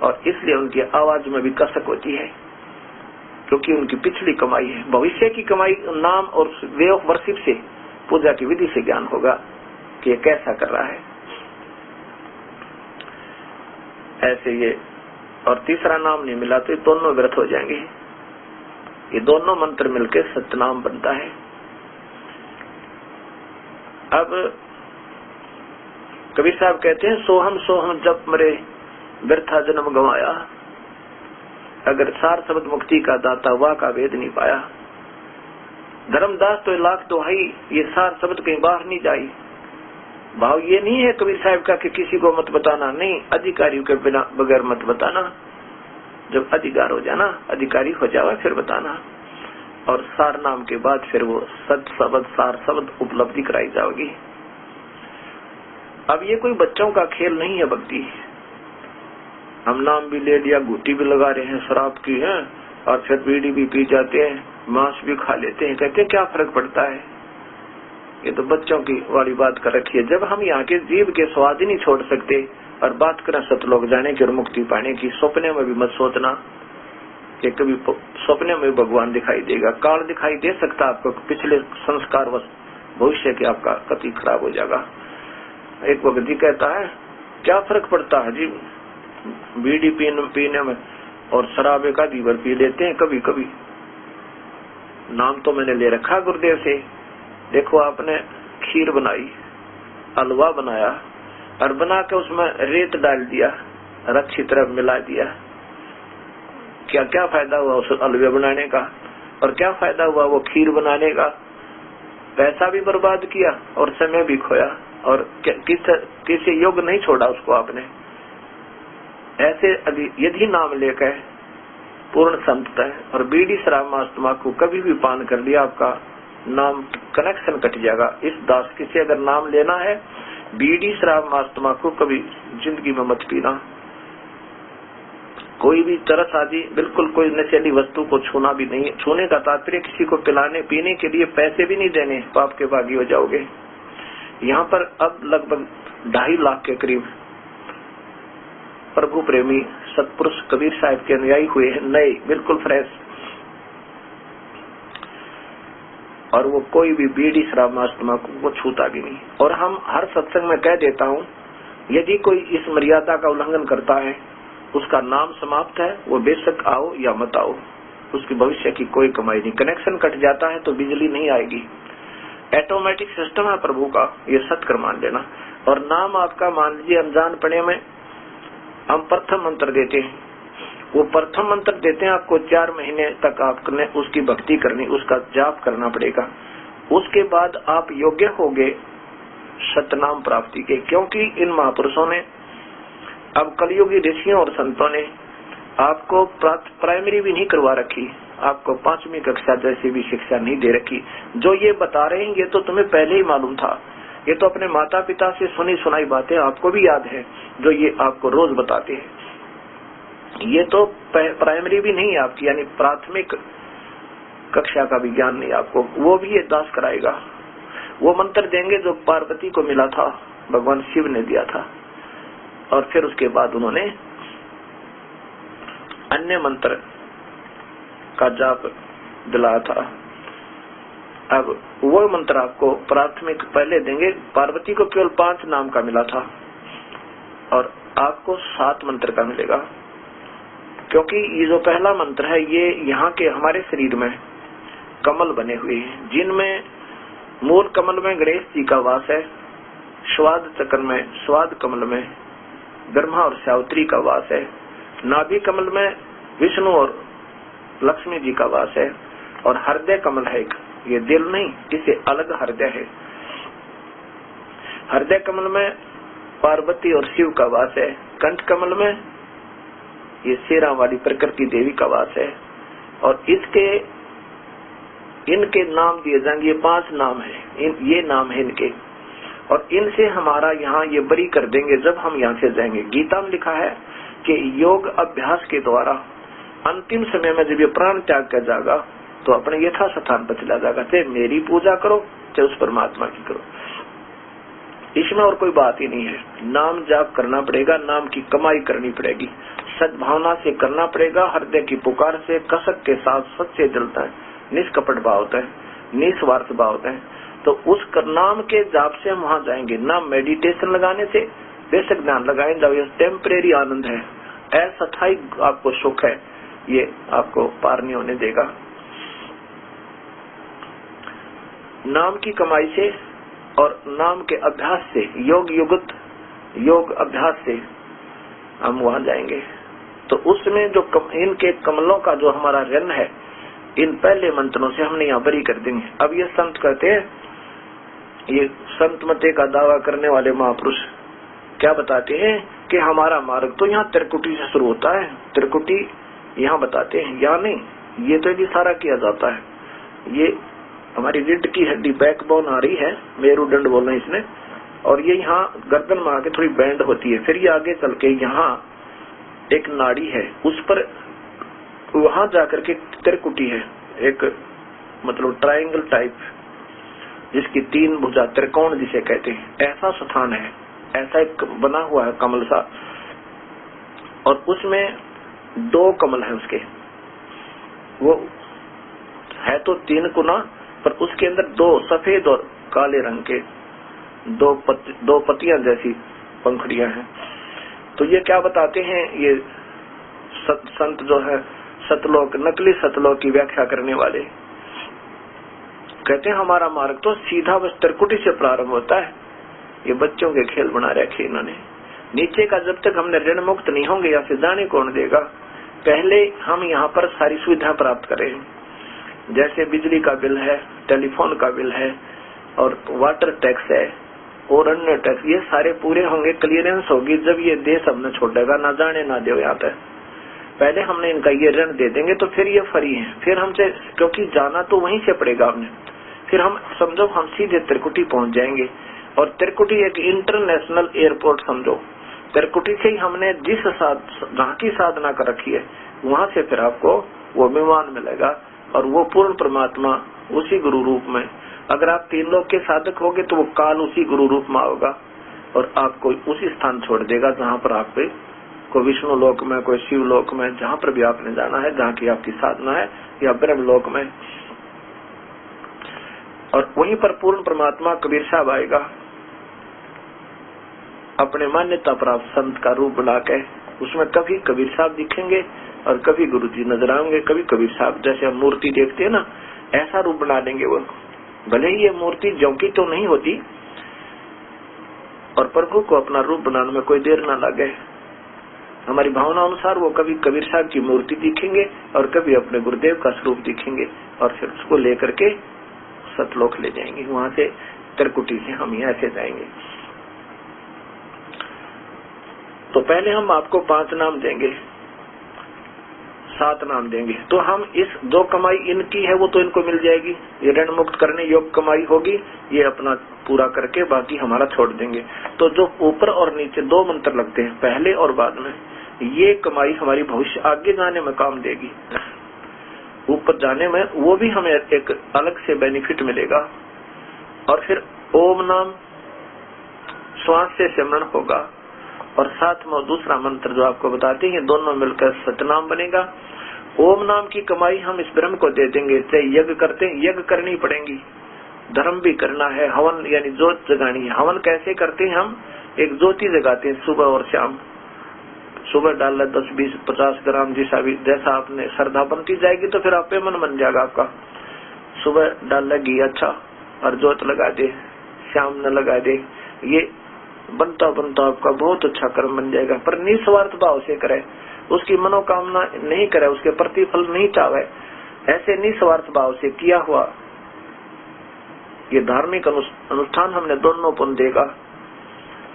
A: और इसलिए उनकी आवाज में भी कसक होती है, क्योंकि उनकी पिछली कमाई है। भविष्य की कमाई नाम और वे ऑफ वर्शिप से, पूजा की विधि से ज्ञान होगा कि ये कैसा कर रहा है। ऐसे ये, और तीसरा नाम नहीं मिला तो ये दोनों व्यर्थ हो जाएंगे। ये दोनों मंत्र मिलकर सतनाम बनता है। अब कबीर साहब कहते हैं, सोहम सोहम जब मरे व्यर्था जन्म गंवाया, अगर सार शब्द मुक्ति का दाता वाह का वेद नहीं पाया। धर्मदास तो लाख दुहाई, ये सार शब्द कहीं बाहर नहीं जाई। भाव ये नहीं है कबीर साहब का कि किसी को मत बताना, नहीं, अधिकारियों के बिना बगैर मत बताना, जब अधिकार हो जाना, अधिकारी हो जावा फिर बताना। और सार नाम के बाद फिर वो सत शब्द सार शब्द उपलब्धि कराई जाएगी। अब ये कोई बच्चों का खेल नहीं है भक्ति। हम नाम भी ले लिया, घूटी भी लगा रहे हैं शराब की है, और फिर बीड़ी भी पी जाते हैं, मांस भी खा लेते हैं, कहते हैं क्या फर्क पड़ता है। ये तो बच्चों की वाली बात कर रखी है। जब हम यहाँ के जीव के स्वाद ही नहीं छोड़ सकते और बात करें सतलोक जाने की और मुक्ति पाने की, सपने में भी मत सोचना कि कभी सपने में भगवान दिखाई देगा। काल दिखाई दे सकता आपको, पिछले संस्कार भविष्य के आपका कति खराब हो जाएगा। एक भगत जी कहता है, क्या फर्क पड़ता है जी बीड़ी पीने में, और शराब एक आधी बार पी लेते हैं कभी कभी। नाम तो मैंने ले रखा गुरुदेव से। देखो आपने खीर बनाई, हलवा बनाया और बना के उसमें रेत डाल दिया और अच्छी तरह मिला दिया, क्या क्या फायदा हुआ उस हलवे बनाने का, और क्या फायदा हुआ वो खीर बनाने का? पैसा भी बर्बाद किया और समय भी खोया, और किसी योग नहीं छोड़ा उसको आपने। ऐसे यदि नाम लेकर पूर्ण संत है और बीड़ी शराब मांस तंबाकू कभी भी पान कर लिया, आपका नाम कनेक्शन कट जाएगा। इस दास की से अगर नाम लेना है, बीड़ी शराब मांस तंबाकू कभी जिंदगी में मत पीना। कोई भी तरस आदि बिल्कुल कोई नशीली वस्तु को छूना भी नहीं। छूने का तात्पर्य किसी को पिलाने पीने के लिए पैसे भी नहीं देने, पाप के भागी हो जाओगे। यहाँ पर अब लगभग 2.5 लाख के करीब प्रभु प्रेमी सतपुरुष कबीर साहब के अनुयायी हुए हैं, नए बिल्कुल फ्रेश, और वो कोई भी बीड़ी शराब मांस तंबाकू को छूता भी नहीं। और हम हर सत्संग में कह देता हूँ, यदि कोई इस मर्यादा का उल्लंघन करता है, उसका नाम समाप्त है, वो बेशक आओ या मत आओ, उसकी भविष्य की कोई कमाई नहीं। कनेक्शन कट जाता है तो बिजली नहीं आएगी। ऑटोमेटिक सिस्टम है प्रभु का, ये सत्कर मान लेना। और नाम आपका मान लीजिए अनजान पड़े में हम प्रथम मंत्र देते हैं, वो प्रथम मंत्र देते हैं आपको 4 महीने तक आपने उसकी भक्ति करनी, उसका जाप करना पड़ेगा। उसके बाद आप योग्य होगे सतनाम प्राप्ति के, क्योंकि इन महापुरुषों ने, अब कलयुगी ऋषियों और संतों ने आपको प्राइमरी भी नहीं करवा रखी, आपको 5वीं कक्षा जैसी भी शिक्षा नहीं दे रखी। जो ये बता रहे हैं ये तो तुम्हें पहले ही मालूम था, ये तो अपने माता पिता से सुनी सुनाई बातें आपको भी याद है, जो ये आपको रोज बताते हैं। ये तो प्राइमरी भी नहीं है आपकी, यानी प्राथमिक कक्षा का भी ज्ञान नहीं आपको, वो भी ये दास कराएगा। वो मंत्र देंगे जो पार्वती को मिला था, भगवान शिव ने दिया था, और फिर उसके बाद उन्होंने अन्य मंत्र का जाप दिलाया था। अब वो मंत्र आपको प्राथमिक पहले देंगे। पार्वती को केवल 5 नाम का मिला था और आपको 7 मंत्र का मिलेगा, क्योंकि ये जो पहला मंत्र है ये यहाँ के हमारे शरीर में कमल बने हुए हैं, जिनमें मूल कमल में गणेश जी का वास है, स्वाद चक्र में, स्वाद कमल में ब्रह्मा और सावित्री का वास है, नाभि कमल में विष्णु और लक्ष्मी जी का वास है, और हृदय कमल है एक, ये दिल नहीं, इसे अलग हृदय है। हृदय कमल में पार्वती और शिव का वास है, कंठ कमल में ये शेरा वाली प्रकृति देवी का वास है, और इनके नाम दिए जाएंगे। ये 5 नाम है, ये नाम है इनके, और इनसे हमारा यहाँ ये बरी कर देंगे जब हम यहाँ से जाएंगे। गीता में लिखा है कि योग अभ्यास के द्वारा अंतिम समय में जब ये प्राण त्याग कर जाएगा तो अपने यथा स्थान पर चला जाएगा। चाहे मेरी पूजा करो, चाहे उस परमात्मा की करो, इसमें और कोई बात ही नहीं है। नाम जाप करना पड़ेगा, नाम की कमाई करनी पड़ेगी, सद्भावना से करना पड़ेगा, हृदय की पुकार से, कसक के साथ सच्चे जलता है, निष्कपट भाव होता है, निस्वार्थ भाव होता है। तो उस नाम के जाप से हम वहां जाएंगे। नाम मेडिटेशन लगाने से बेशक ध्यान लगाए जाओ, ये टेम्परेरी आनंद है, अस्थायी आपको सुख है, ये आपको पार नहीं होने देगा। नाम की कमाई से और नाम के अभ्यास से, योग अभ्यास से हम वहां जाएंगे। तो उसमें जो इनके कमलों का जो हमारा ऋण है, इन पहले मंत्रों से हमने यहाँ बरी कर देंगे। अब ये संत कहते हैं, ये संत मते का दावा करने वाले महापुरुष क्या बताते हैं कि हमारा मार्ग तो यहाँ त्रिकुटी से शुरू होता है। त्रिकुटी यहाँ बताते हैं, यहाँ नहीं, ये तो यदि सारा किया जाता है। ये हमारी रीढ़ की हड्डी बैकबोन आ रही है, मेरुदंड बोलना है इसने, और ये यहाँ गर्दन में आके थोड़ी बैंड होती है, फिर ये आगे चल के यहाँ एक नाड़ी है, उस पर वहां जाकर के त्रिकुटी है, एक मतलब ट्रायंगल टाइप, जिसकी 3 भुजा, त्रिकोण जिसे कहते हैं, ऐसा स्थान है, ऐसा एक बना हुआ है कमल सा, और उसमें 2 कमल है उसके, वो है तो 3 कुना, पर उसके अंदर 2 सफेद और काले रंग के 2 पत्तियां जैसी पंखुड़ियां हैं। तो ये क्या बताते हैं, ये संत जो है सतलोक, नकली सतलोक की व्याख्या करने वाले कहते हैं हमारा मार्ग तो सीधा बस त्रिकुटी से प्रारंभ होता है। ये बच्चों के खेल बना रखे इन्होंने। नीचे का जब तक हमने ऋण मुक्त नहीं होंगे यहाँ से जाने कौन देगा। पहले हम यहाँ पर सारी सुविधा प्राप्त करें, जैसे बिजली का बिल है, टेलीफोन का बिल है और वाटर टैक्स है और अन्य टैक्स, ये सारे पूरे होंगे, क्लियरेंस होगी जब ये देश हमने छोड़ेगा। ना जाने ना दो यहाँ तक, पहले हमने इनका ये ऋण दे देंगे तो फिर ये फ्री है। फिर हमसे, क्योंकि जाना तो वहीं से पड़ेगा हमने, फिर हम समझो हम सीधे त्रिकुटी पहुंच जाएंगे। और त्रिकुटी एक इंटरनेशनल एयरपोर्ट समझो। त्रिकुटी से ही हमने जिस जहाँ की साधना कर रखी है वहां से फिर आपको वो विमान मिलेगा और वो पूर्ण परमात्मा उसी गुरु रूप में। अगर आप 3 लोक के साधक होगे तो वो काल उसी गुरु रूप में होगा और आपको उसी स्थान छोड़ देगा जहाँ पर आप कोई विष्णु लोक में, कोई शिव लोक में, जहाँ पर भी आपने जाना है, जहाँ की आपकी साधना है, या ब्रह्म लोक में। और वहीं पर पूर्ण परमात्मा कबीर साहब आएगा अपने मान्यता प्राप्त संत का रूप बना के। उसमें कभी कबीर साहब दिखेंगे और कभी गुरु जी नजर आएंगे, कभी कबीर साहब। जैसे हम मूर्ति देखते हैं ना, ऐसा रूप बना देंगे वो। भले ही ये मूर्ति ज्यों की तो नहीं होती और प्रभु को अपना रूप बनाने में कोई देर ना लगे। हमारी भावना अनुसार वो कभी कबीर साहब की मूर्ति दिखेंगे और कभी अपने गुरुदेव का स्वरूप दिखेंगे और फिर उसको लेकर के सतलोक ले जाएंगे। वहां से त्रिकुटी से हम यहाँ से जाएंगे। तो पहले हम आपको 5 नाम देंगे, 7 नाम देंगे। तो हम इस जो कमाई इनकी है वो तो इनको मिल जाएगी, ये ऋण मुक्त करने योग्य कमाई होगी, ये अपना पूरा करके बाकी हमारा छोड़ देंगे। तो जो ऊपर और नीचे 2 मंत्र लगते हैं, पहले और बाद में, ये कमाई हमारी भविष्य आगे जाने में काम देगी। ऊपर जाने में वो भी हमें एक अलग से बेनिफिट मिलेगा। और फिर ओम नाम श्वास से सिमरन होगा और साथ में दूसरा मंत्र जो आपको बताते हैं, दोनों मिलकर सतनाम बनेगा। ओम नाम की कमाई हम इस ब्रह्म को दे देंगे। चाहे यज्ञ करते हैं, यज्ञ करनी पड़ेगी, धर्म भी करना है, हवन यानी ज्योत जगानी है। हवन कैसे करते हैं हम, एक ज्योति जगाते हैं सुबह और शाम। सुबह डाल 10, 20, 50 ग्राम जैसा आपने श्रद्धा बनती जाएगी तो फिर आप पे मन बन जाएगा आपका। सुबह डाल लगी अच्छा और ज्योत लगा दे, शाम न लगा दे, ये बनता बनता आपका बहुत अच्छा कर्म बन जाएगा। पर निस्वार्थ भाव से करे, उसकी मनोकामना नहीं करे, उसके प्रतिफल नहीं चाहे, ऐसे निस्वार्थ भाव से किया हुआ ये धार्मिक अनुष्ठान हमने दोनों पुण्य देगा।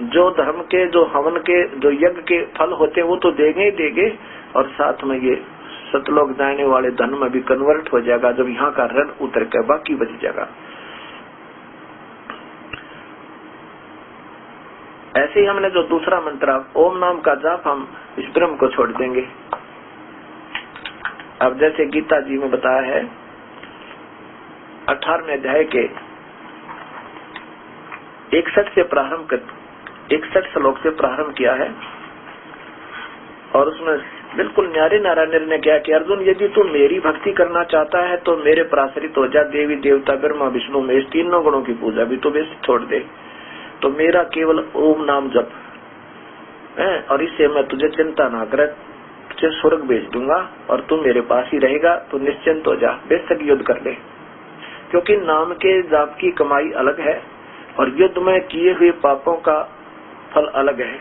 A: जो धर्म के, जो हवन के, जो यज्ञ के फल होते हैं वो तो देंगे ही देंगे और साथ में ये सतलोक जाने वाले धन में भी कन्वर्ट हो जाएगा जब यहाँ का ऋण उतर के बाकी बच जाएगा। ऐसे ही हमने जो दूसरा मंत्र ओम नाम का जाप हम इस ब्रह्म को छोड़ देंगे। अब जैसे गीता जी में बताया है 18वें अध्याय के 61 श्लोक से प्रारंभ किया है और उसमें बिल्कुल न्यारे नारा निर्णय किया कि अर्जुन यदि तू मेरी भक्ति करना चाहता है तो मेरे प्राश्रित हो जा। देवी देवता ब्रह्मा विष्णु में इस 3 गुणों की पूजा भी तो बेस छोड़ दे, तो मेरा केवल ओम नाम जप है और इससे मैं तुझे चिंता ना करे, तुझे स्वर्ग भेज दूंगा और तू मेरे पास ही रहेगा। तो निश्चिंत हो जा, बेशक युद्ध कर ले, क्योंकि नाम के जाप की कमाई अलग है और युद्ध में किए हुए पापों का फल अलग है।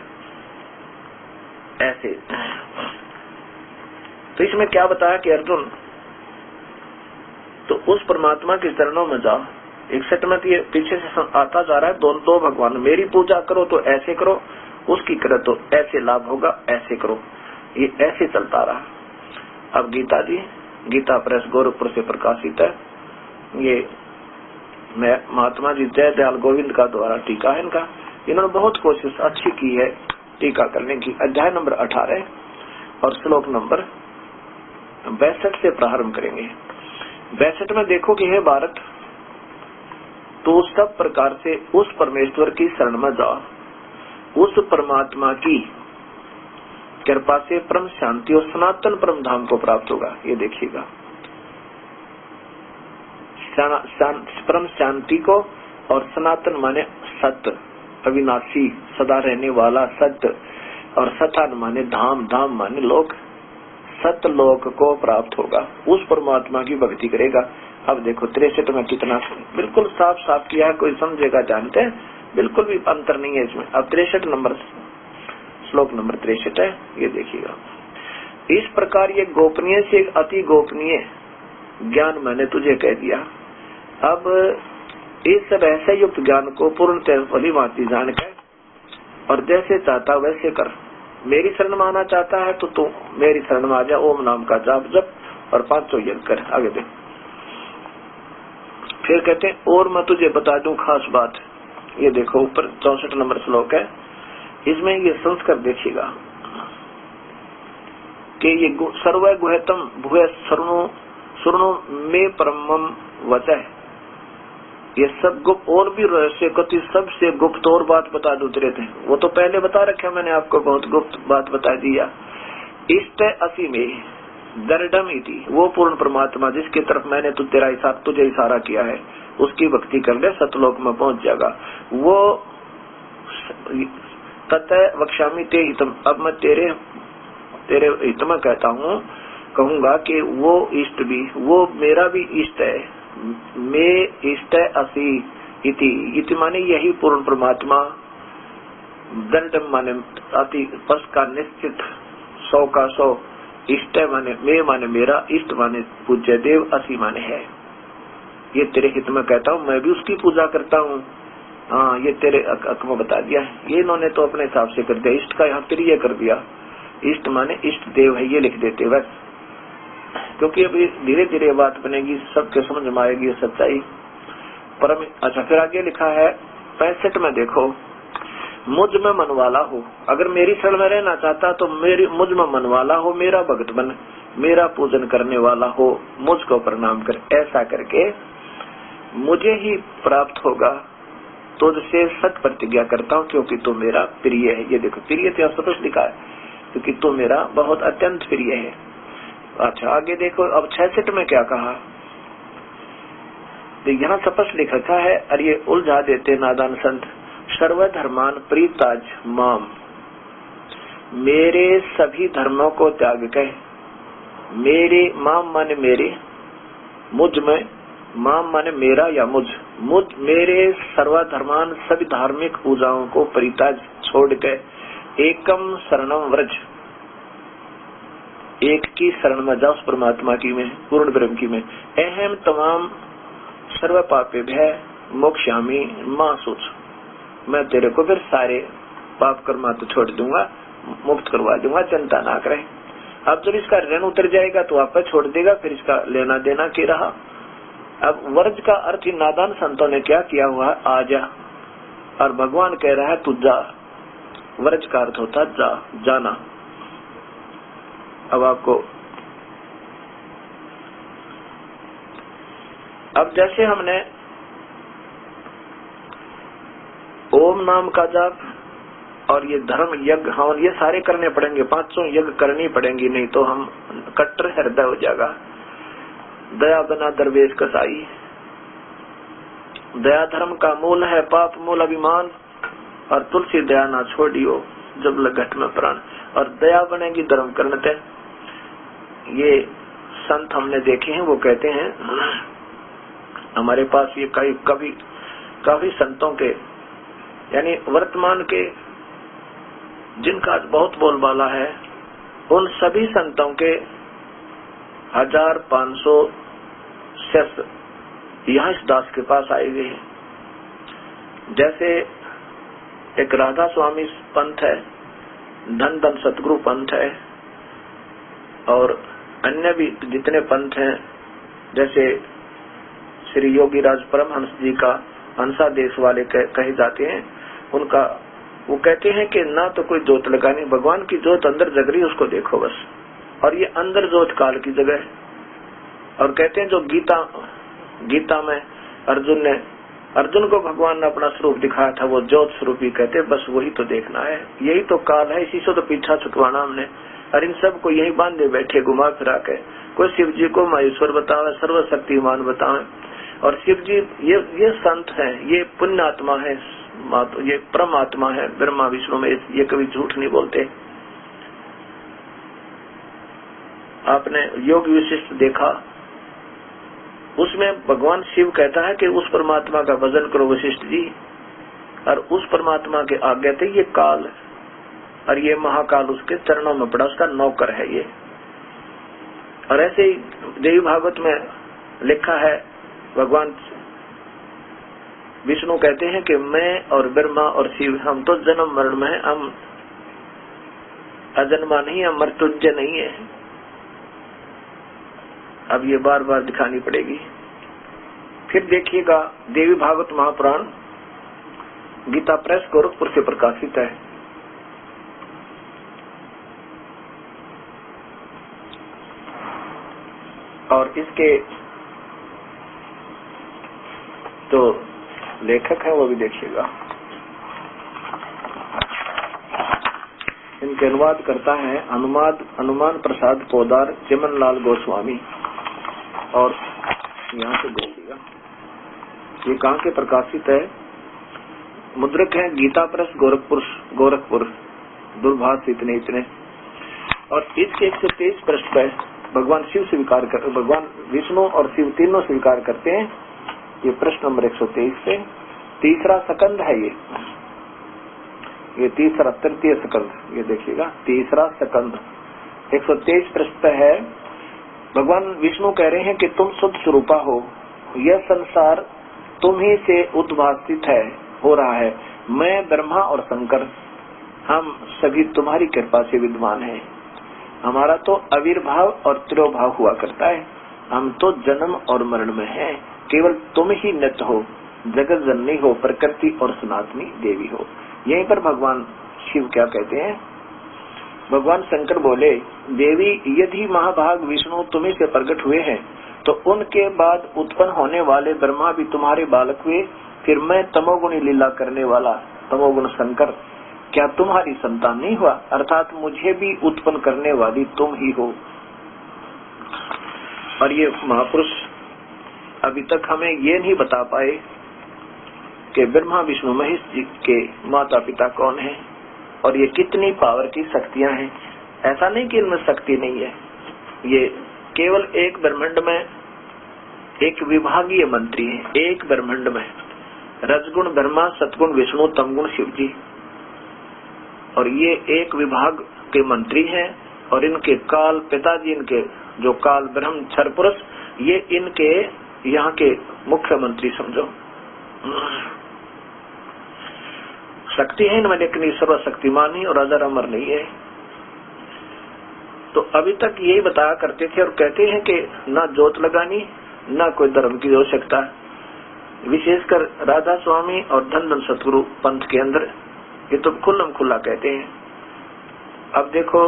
A: ऐसे तो इसमें क्या बताया कि अर्जुन तो उस परमात्मा के चरणों में जाओ। 61 में ये पीछे से आता जा रहा है, दो भगवान, मेरी पूजा करो तो ऐसे करो, उसकी करो तो ऐसे लाभ होगा, ऐसे करो। ये ऐसे चलता रहा। अब गीता जी, गीता प्रेस गोरखपुर से प्रकाशित है, ये महात्मा जी जय दयाल गोविंद का द्वारा टीका है इनका। इन्होंने बहुत कोशिश अच्छी की है टीका करने की। अध्याय नंबर 18 और श्लोक नंबर 62 से प्रारंभ करेंगे। 62 में देखो कि हे भारत, तो सब प्रकार से उस परमेश्वर की शरण में जाओ, उस परमात्मा की कृपा से परम शांति और सनातन परम धाम को प्राप्त होगा। ये देखिएगा, परम शांति को, और सनातन माने सत्य, अविनाशी, सदा रहने वाला सत्य। और सतान माने धाम, धाम माने लोक, सतलोक को प्राप्त होगा, उस परमात्मा की भक्ति करेगा। अब देखो 63 में कितना बिल्कुल साफ साफ किया है, कोई समझेगा जानते हैं, बिल्कुल भी अंतर नहीं है इसमें। अब 63 नंबर श्लोक नंबर 63 है, ये देखिएगा। इस प्रकार ये गोपनीय से अति गोपनीय ज्ञान मैंने तुझे कह दिया। अब इस रहस्य युक्त ज्ञान को पूर्णतः भली भांति जान कर और जैसे चाहता वैसे कर। मेरी शरण में आना चाहता है तो तू मेरी शरण में आ जा, ओम नाम का जाप जप और 500 यज्ञ कर। आगे देख, फिर कहते हैं और मैं तुझे बता दूं खास बात। ये देखो ऊपर 64 नंबर श्लोक है, इसमें ये संस्कार देखिएगा कि ये सर्व गुह्यतम भूय सुनो में परमम वचः, ये सब गुप्त और भी रहस्य कति सबसे गुप्त और बात बता दूं तेरे थे, वो तो पहले बता रखा मैंने आपको, बहुत गुप्त बात बता दिया। इष्ट असी में दृढ़म इति, वो पूर्ण परमात्मा जिसकी तरफ मैंने तुझे इशारा किया है, उसकी भक्ति कर ले, सतलोक में पहुंच जाएगा वो। ततः वक्ष्यामि ते हितम, अब मैं तेरे हित में कहता हूँ, कहूंगा कि वो इष्ट भी, वो मेरा भी इष्ट है, मैं इष्ट असी इति माने यही पूर्ण परमात्मा, दृढ़ माने अति पस का निश्चित, 100 का 100, इष्ट माने मैं माने मेरा, इष्ट माने पूज्य देव, असी माने है। ये तेरे हित में कहता हूँ, मैं भी उसकी पूजा करता हूँ। हाँ, ये तेरे हक में बता दिया। ये इन्होंने तो अपने हिसाब से कर दिया, इष्ट का यहाँ प्रिय कर दिया, इष्ट माने इष्ट देव है, ये लिख देते बस, क्योंकि अभी धीरे धीरे बात बनेगी, सबके समझ में आएगी ये सच्चाई। परम अच्छा, फिर आगे लिखा है 65 में देखो, मुझ में मन वाला हो, अगर मेरी शरण में रहना चाहता तो मुझ में मन वाला हो, मेरा भक्त बन, मेरा पूजन करने वाला हो, मुझको प्रणाम कर, ऐसा करके मुझे ही प्राप्त होगा। तुझसे सत प्रतिज्ञा करता हूँ क्योंकि तू मेरा प्रिय है। ये देखो प्रिय तो स्पष्ट लिखा है, क्योंकि तू मेरा बहुत अत्यंत प्रिय है। अच्छा आगे देखो, अब 66 में क्या कहा, यहाँ स्पष्ट लिख रखा है, और ये उलझा देते नादान संत। सर्वधर्मान प्रीताज माम, मेरे सभी धर्मों को त्याग कर, मेरे माम माने मेरे, मुझ में, माम माने मेरा या मुझ, मेरे सर्वधर्मान सभी धार्मिक पूजाओं को परिताज छोड़ के, एकम शरणम व्रज, एक की शरण में जाओ, परमात्मा की में, पूर्ण ब्रह्म की में। अहम तमाम सर्व पापे भय मोक्षामी मां सोच, मैं तेरे को फिर सारे पाप कर्मा तो छोड़ दूंगा, मुक्त करवा दूंगा, चिंता ना करें। अब जब इसका ऋण उतर जाएगा तो आप छोड़ देगा, फिर इसका लेना देना क्या रहा। अब वर्ज का अर्थ ही नादान संतों ने क्या किया हुआ है, आ जा, और भगवान कह रहा है तू जा। वर्ज का अर्थ होता जा, जाना। अब आपको, अब जैसे हमने ओम नाम का जाप और ये धर्म यज्ञ, हाँ ये सारे करने पड़ेंगे, 500 यज्ञ करनी पड़ेंगी, नहीं तो हम कट्टर हृदय हो जाएगा। दया बना दरवेश कसाई, दया धर्म का मूल है, पाप मूल अभिमान, और तुलसी दया ना छोड़ियो जब लगट में प्राण, और दया बनेगी धर्म करने ते। ये संत हमने देखे हैं, वो कहते हैं, हमारे पास ये काफी संतों के, यानी वर्तमान के जिनका बहुत बोलबाला है, उन सभी संतों के 1500 शिष्य यहाँ इस दास के पास आए हुए हैं। जैसे एक राधा स्वामी पंथ है, धन धन सतगुरु पंथ है, और अन्य भी जितने पंथ हैं, जैसे श्री योगी राज परमहंस जी का हंसा देश वाले कहे जाते हैं, उनका वो कहते हैं कि ना तो कोई जोत लगानी, भगवान की जोत अंदर जग रही उसको देखो बस, और ये अंदर जोत काल की जगह है। और कहते हैं जो गीता में अर्जुन को भगवान ने अपना स्वरूप दिखाया था, वो ज्योत स्वरूप ही कहते, बस वही तो देखना है, यही तो काल है, इसी से तो पीछा छुटवाना हमने। और इन सब को यही बांधे बैठे घुमा फिरा के, कोई शिव जी को महेश्वर बतावे, सर्वशक्तिमान बतावे, और शिव जी ये संत है, ये पुण्य आत्मा है, ये परमात्मा है, ब्रह्मा विष्णु में, ये कभी झूठ नहीं बोलते। आपने योग विशिष्ट देखा, उसमें भगवान शिव कहता है कि उस परमात्मा का भजन करो वशिष्ठ जी, और उस परमात्मा के आज्ञा थे ये काल, और ये महाकाल उसके चरणों में पड़ा, उसका नौकर है ये। और ऐसे ही देवी भागवत में लिखा है, भगवान विष्णु कहते हैं कि मैं और ब्रह्मा और शिव हम तो जन्म मरण में है, हम अजन्मा नहीं, हम मृत्युंजय नहीं है। अब ये बार बार दिखानी पड़ेगी। फिर देखिएगा देवी भागवत महापुराण गीता प्रेस गोरखपुर से प्रकाशित है। और इसके तो लेखक है वो भी देखिएगा, इनके अनुवाद करता है हनुमान प्रसाद पोदार चिमन लाल गोस्वामी। और यहाँ से देखिएगा ये कहाँ के प्रकाशित है, मुद्रक है गीता प्रेस गोरखपुर दूरभाष इतने। और इसके 123 पृष्ठ पर भगवान शिव स्वीकार कर, भगवान विष्णु और शिव तीनों स्वीकार करते हैं। ये प्रश्न नंबर 123 पे तीसरा स्कंद है ये तीसरा तृतीय स्कंद, ये देखिएगा तीसरा स्कंद 123 पृष्ठ पे है। भगवान विष्णु कह रहे हैं कि तुम शुद्ध स्वरूपा हो, यह संसार तुम ही से उद्भासित है, हो रहा है। मैं ब्रह्मा और शंकर हम सभी तुम्हारी कृपा से विद्वान हैं। हमारा तो आविर्भाव और तिरोभाव हुआ करता है, हम तो जन्म और मरण में हैं। केवल तुम ही नित्य हो, जगत जननी हो, प्रकृति और सनातनी देवी हो। यहीं पर भगवान शिव क्या कहते हैं, भगवान शंकर बोले, देवी यदि महाभाग विष्णु तुम्ही से प्रकट हुए हैं तो उनके बाद उत्पन्न होने वाले ब्रह्मा भी तुम्हारे बालक हुए। फिर मैं तमोगुणी लीला करने वाला तमोगुण शंकर क्या तुम्हारी संतान नहीं हुआ, अर्थात मुझे भी उत्पन्न करने वाली तुम ही हो। और ये महापुरुष अभी तक हमें ये नहीं बता पाए कि ब्रह्मा विष्णु महेश जी के माता पिता कौन है और ये कितनी पावर की शक्तियां हैं। ऐसा नहीं कि इनमें शक्ति नहीं है, ये केवल एक ब्रह्मांड में एक विभागीय मंत्री है। एक ब्रह्मांड में रजगुण ब्रह्मा, सतगुण विष्णु, तमगुण शिव जी, और ये एक विभाग के मंत्री हैं। और इनके काल पिताजी, इनके जो काल ब्रह्म क्षर पुरुष, ये इनके यहाँ के मुख्यमंत्री समझो। शक्ति है इनमें, लेकिन सर्वशक्तिमान ही और अजर अमर नहीं है। तो अभी तक यही बताया करते थे और कहते हैं कि ना जोत लगानी, ना कोई धर्म की आवश्यकता। विशेषकर राधा स्वामी और धन सतगुरु पंथ के अंदर ये तो खुल्लम खुल्ला कहते हैं। अब देखो,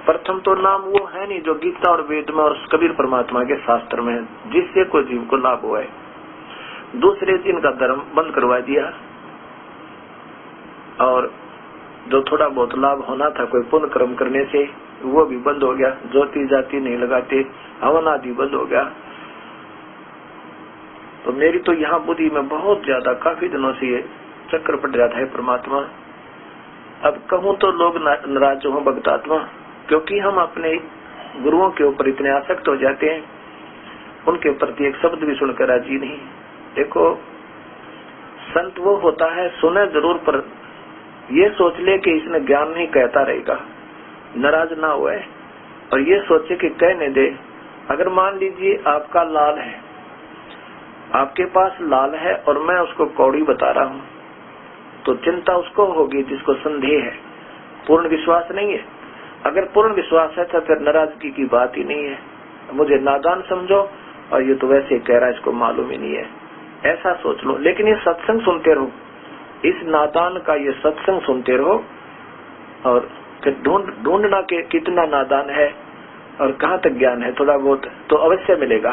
A: प्रथम तो नाम वो है नहीं जो गीता और वेद में और कबीर परमात्मा के शास्त्र में है, जिससे कोई जीव को लाभ हुआ है। दूसरे दिन का धर्म बंद करवा दिया, और जो थोड़ा बहुत लाभ होना था कोई पुण्य कर्म करने से, वो भी बंद हो गया। ज्योति जाति नहीं लगाते, हवन आदि बंद हो गया। तो मेरी तो यहाँ बुद्धि में बहुत ज्यादा काफी दिनों से ये चक्कर पड़ जाता है परमात्मा। अब कहूँ तो लोग नाराज हो भक्तात्मा, क्योंकि हम अपने गुरुओं के ऊपर इतने आसक्त हो जाते हैं, उनके प्रति एक शब्द भी सुनकर राजी नहीं। देखो, संत वो होता है सुने जरूर, पर ये सोच ले कि इसने ज्ञान नहीं कहता रहेगा, नाराज ना हुए और ये सोचे कि कहने दे। अगर मान लीजिए आपका लाल है, आपके पास लाल है और मैं उसको कौड़ी बता रहा हूँ, तो चिंता उसको होगी जिसको संदेह है, पूर्ण विश्वास नहीं है। अगर पूर्ण विश्वास है तो फिर नाराजगी की बात ही नहीं है। मुझे नादान समझो, और ये तो वैसे कह रहा है, इसको मालूम ही नहीं है, ऐसा सोच लो। लेकिन ये सत्संग सुनते रहो, इस नादान का ये सत्संग सुनते रहो, और फिर ढूंढना के कितना नादान है और कहाँ तक ज्ञान है, थोड़ा बहुत तो अवश्य मिलेगा।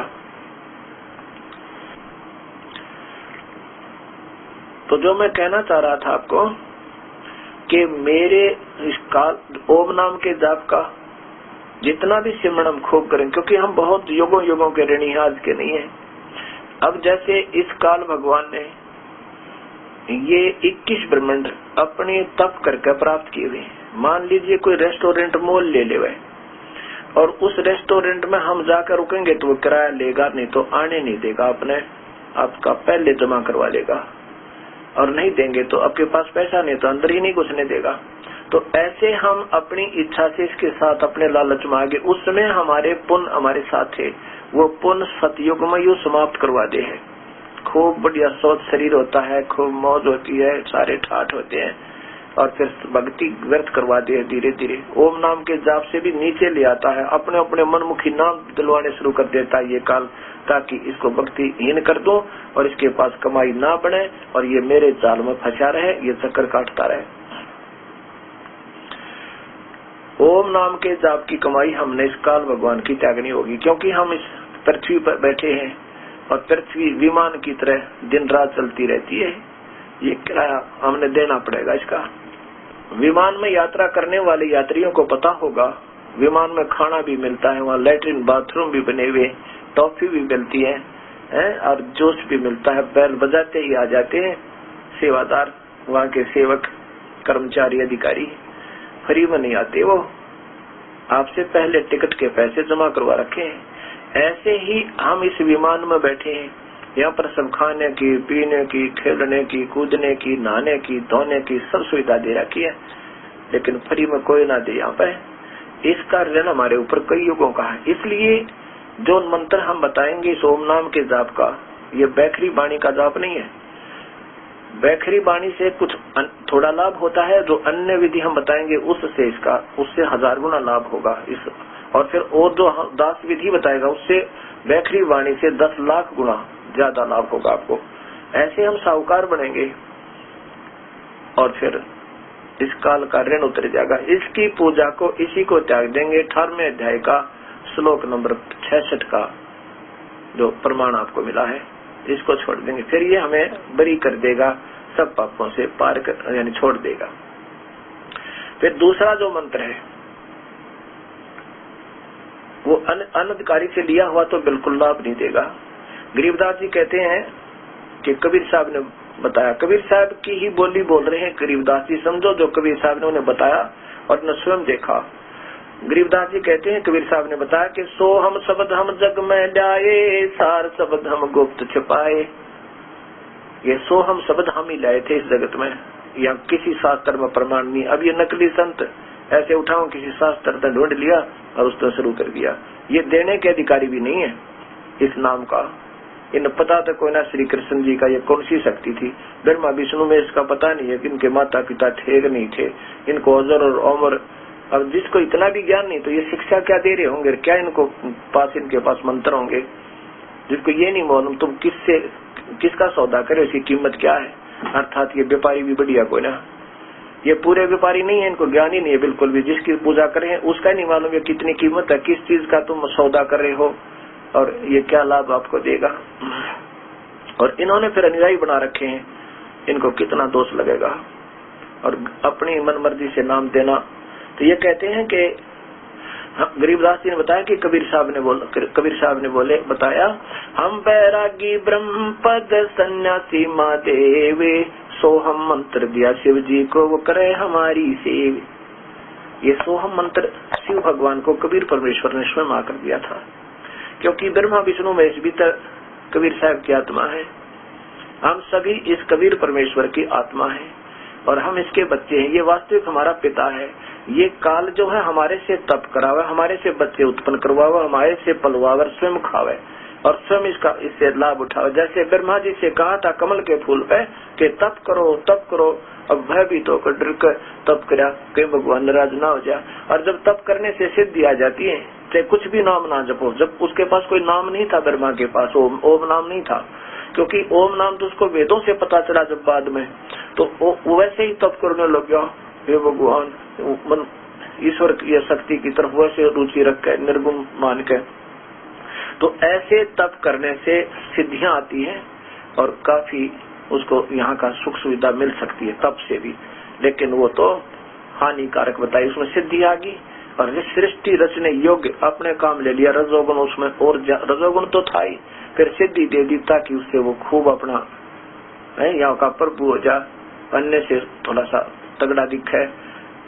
A: तो जो मैं कहना चाह रहा था आपको कि मेरे इस काल ओम नाम के जाप का जितना भी सिमरन हम खूब करें, क्योंकि हम बहुत युगों युगों के ऋणी आज के नहीं है। अब जैसे इस काल भगवान ने ये 21 ब्रह्मांड अपने तप करके प्राप्त किए हुए। मान लीजिए कोई रेस्टोरेंट मॉल ले ले, और उस रेस्टोरेंट में हम जाकर रुकेंगे तो वो किराया लेगा, नहीं तो आने नहीं देगा, अपने आपका पहले जमा करवा लेगा, और नहीं देंगे तो आपके पास पैसा नहीं तो अंदर ही नहीं घुसने देगा। तो ऐसे हम अपनी इच्छा से इसके साथ अपने लालच में आगे, उस समय हमारे पुण्य हमारे साथ थे, वो पुण्य सतयुग में यू समाप्त करवा दे है। खूब बढ़िया सोच शरीर होता है, खूब मौज होती है, सारे ठाठ होते हैं, और फिर भक्ति व्यर्थ करवा दे धीरे धीरे। ओम नाम के जाप से भी नीचे ले आता है, अपने अपने मनमुखी नाम दिलवाने शुरू कर देता है ये काल, ताकि इसको भक्तिहीन कर दूं और इसके पास कमाई ना बने और ये मेरे जाल में फंसा रहे, ये चक्कर काटता रहे। ओम नाम के जाप की कमाई हमने इस काल भगवान की त्यागनी होगी, क्योंकि हम इस पृथ्वी पर बैठे हैं और पृथ्वी विमान की तरह दिन रात चलती रहती है। ये किराया हमने देना पड़ेगा इसका। विमान में यात्रा करने वाले यात्रियों को पता होगा, विमान में खाना भी मिलता है, वहाँ लैट्रिन बाथरूम भी बने हुए, टॉफी भी मिलती है, और जूस भी मिलता है। बैल बजाते ही आ जाते हैं सेवादार, वहाँ के सेवक कर्मचारी अधिकारी, फ्री में नहीं आते, वो आपसे पहले टिकट के पैसे जमा करवा रखे हैं। ऐसे ही हम इस विमान में बैठे हैं, यहाँ पर सब खाने की, पीने की, खेलने की, कूदने की, नहाने की, धोने की सब सुविधा दे रखी है, लेकिन फ्री में कोई ना दे यहाँ पर। इसका ऋण हमारे ऊपर कई युगों का है। इसलिए जो मंत्र हम बताएंगे इस ओम नाम के जाप का, ये बैखरी बाणी का जाप नहीं है। बैखरी बाणी से कुछ थोड़ा लाभ होता है, जो अन्य विधि हम बताएंगे उससे इसका उससे 1000 गुना लाभ होगा इस, और फिर और जो दास विधि बताएगा उससे बैखरी वाणी से 10 लाख गुना ज्यादा लाभ होगा आपको। ऐसे हम साहूकार बनेंगे और फिर इस काल का ऋण उतर जाएगा। इसकी पूजा को, इसी को त्याग देंगे। 18वें अध्याय का श्लोक नंबर 66 का जो प्रमाण आपको मिला है, इसको छोड़ देंगे, फिर ये हमें बरी कर देगा, सब पापों से पार कर, यानी छोड़ देगा। फिर दूसरा जो मंत्र है वो अनधिकारी से लिया हुआ तो बिल्कुल लाभ नहीं देगा। गरीबदास जी कहते हैं कि कबीर साहब ने बताया, कबीर साहब की ही बोली बोल रहे हैं गरीबदास जी, समझो जो कबीर साहब ने उन्हें बताया और न स्वयं देखा। गरीबदास जी कहते हैं कबीर साहब ने बताया कि सो हम शब्द हम जग में लाए, सार शब्द हम गुप्त छिपाए। ये सो हम शब्द हम ही लाए थे इस जगत में, या किसी शास्त्र में प्रमाण नहीं। अब ये नकली संत ऐसे उठाओ किसी शास्त्र ने ढूंढ लिया और उसको शुरू कर दिया। ये देने के अधिकारी भी नहीं है इस नाम का। इन पता तो कोई ना श्री कृष्ण जी का ये कौन सी शक्ति थी, ब्रह्मा विष्णु में इसका पता नहीं है कि इनके माता पिता थे कि नहीं थे, इनको अजर और उमर। अब जिसको इतना भी ज्ञान नहीं तो ये शिक्षा क्या दे रहे होंगे, क्या इनको इनके पास मंत्र होंगे। जिसको ये नहीं मालूम तुम किसका सौदा करे, उसकी कीमत क्या है। अर्थात ये व्यापारी भी बढ़िया कोई ना, ये पूरे व्यापारी नहीं है, इनको ज्ञान ही नहीं है बिल्कुल भी। जिसकी पूजा कर रहे हैं उसका नहीं मालूम ये कितनी कीमत है, किस चीज का तुम सौदा कर रहे हो और ये क्या लाभ आपको देगा। और इन्होंने फिर अनुयायी बना रखे हैं, इनको कितना दोष लगेगा। और अपनी मनमर्जी से नाम देना, तो ये कहते हैं कि गरीबदास जी ने बताया कि कबीर साहब ने बताया, हम बैरागी ब्रह्म पद सन्यासी माँ देवे, सोहम मंत्र दिया शिव जी को वो करे हमारी सेव। ये सोहम मंत्र शिव भगवान को कबीर परमेश्वर ने स्वयं आकर दिया था, क्योंकि ब्रह्मा विष्णु महेश भी कबीर साहब की आत्मा है। हम सभी इस कबीर परमेश्वर की आत्मा है और हम इसके बच्चे हैं। ये वास्तविक हमारा पिता है। ये काल जो है हमारे से तप करावे, हमारे से बच्चे उत्पन्न करवावे, हमारे से पलवावे, स्वयं खावे और स्वयं इससे लाभ उठावे। जैसे ब्रह्मा जी से कहा था कमल के फूल पे कि तप करो, अब भयभीत होकर डर कर तप करा कहीं भगवान नाराज ना हो जाए। और जब तप करने से सिद्धि आ जाती है, चाहे कुछ भी नाम ना जपो। जब उसके पास कोई नाम नहीं था, ब्रह्मा के पास ओम नाम नहीं था, क्योंकि ओम नाम तो उसको वेदों से पता चला जब बाद में, तो वो वैसे ही तप करने लग गया। हे भगवान, ईश्वर की शक्ति की तरफ वैसे रुचि रख के निर्गुण मान के, तो ऐसे तप करने से सिद्धियां आती हैं और काफी उसको यहाँ का सुख सुविधा मिल सकती है तप से भी। लेकिन वो तो हानिकारक बताई, उसमें सिद्धि आ गई और सृष्टि रचने योग्य अपने काम ले लिया। रजोगुण उसमें और रजोगुण तो था ही, फिर सिद्धि दे दी ताकि उससे वो खूब अपना यहाँ का प्रभु हो जा, अन्य से थोड़ा सा तगड़ा दिखे,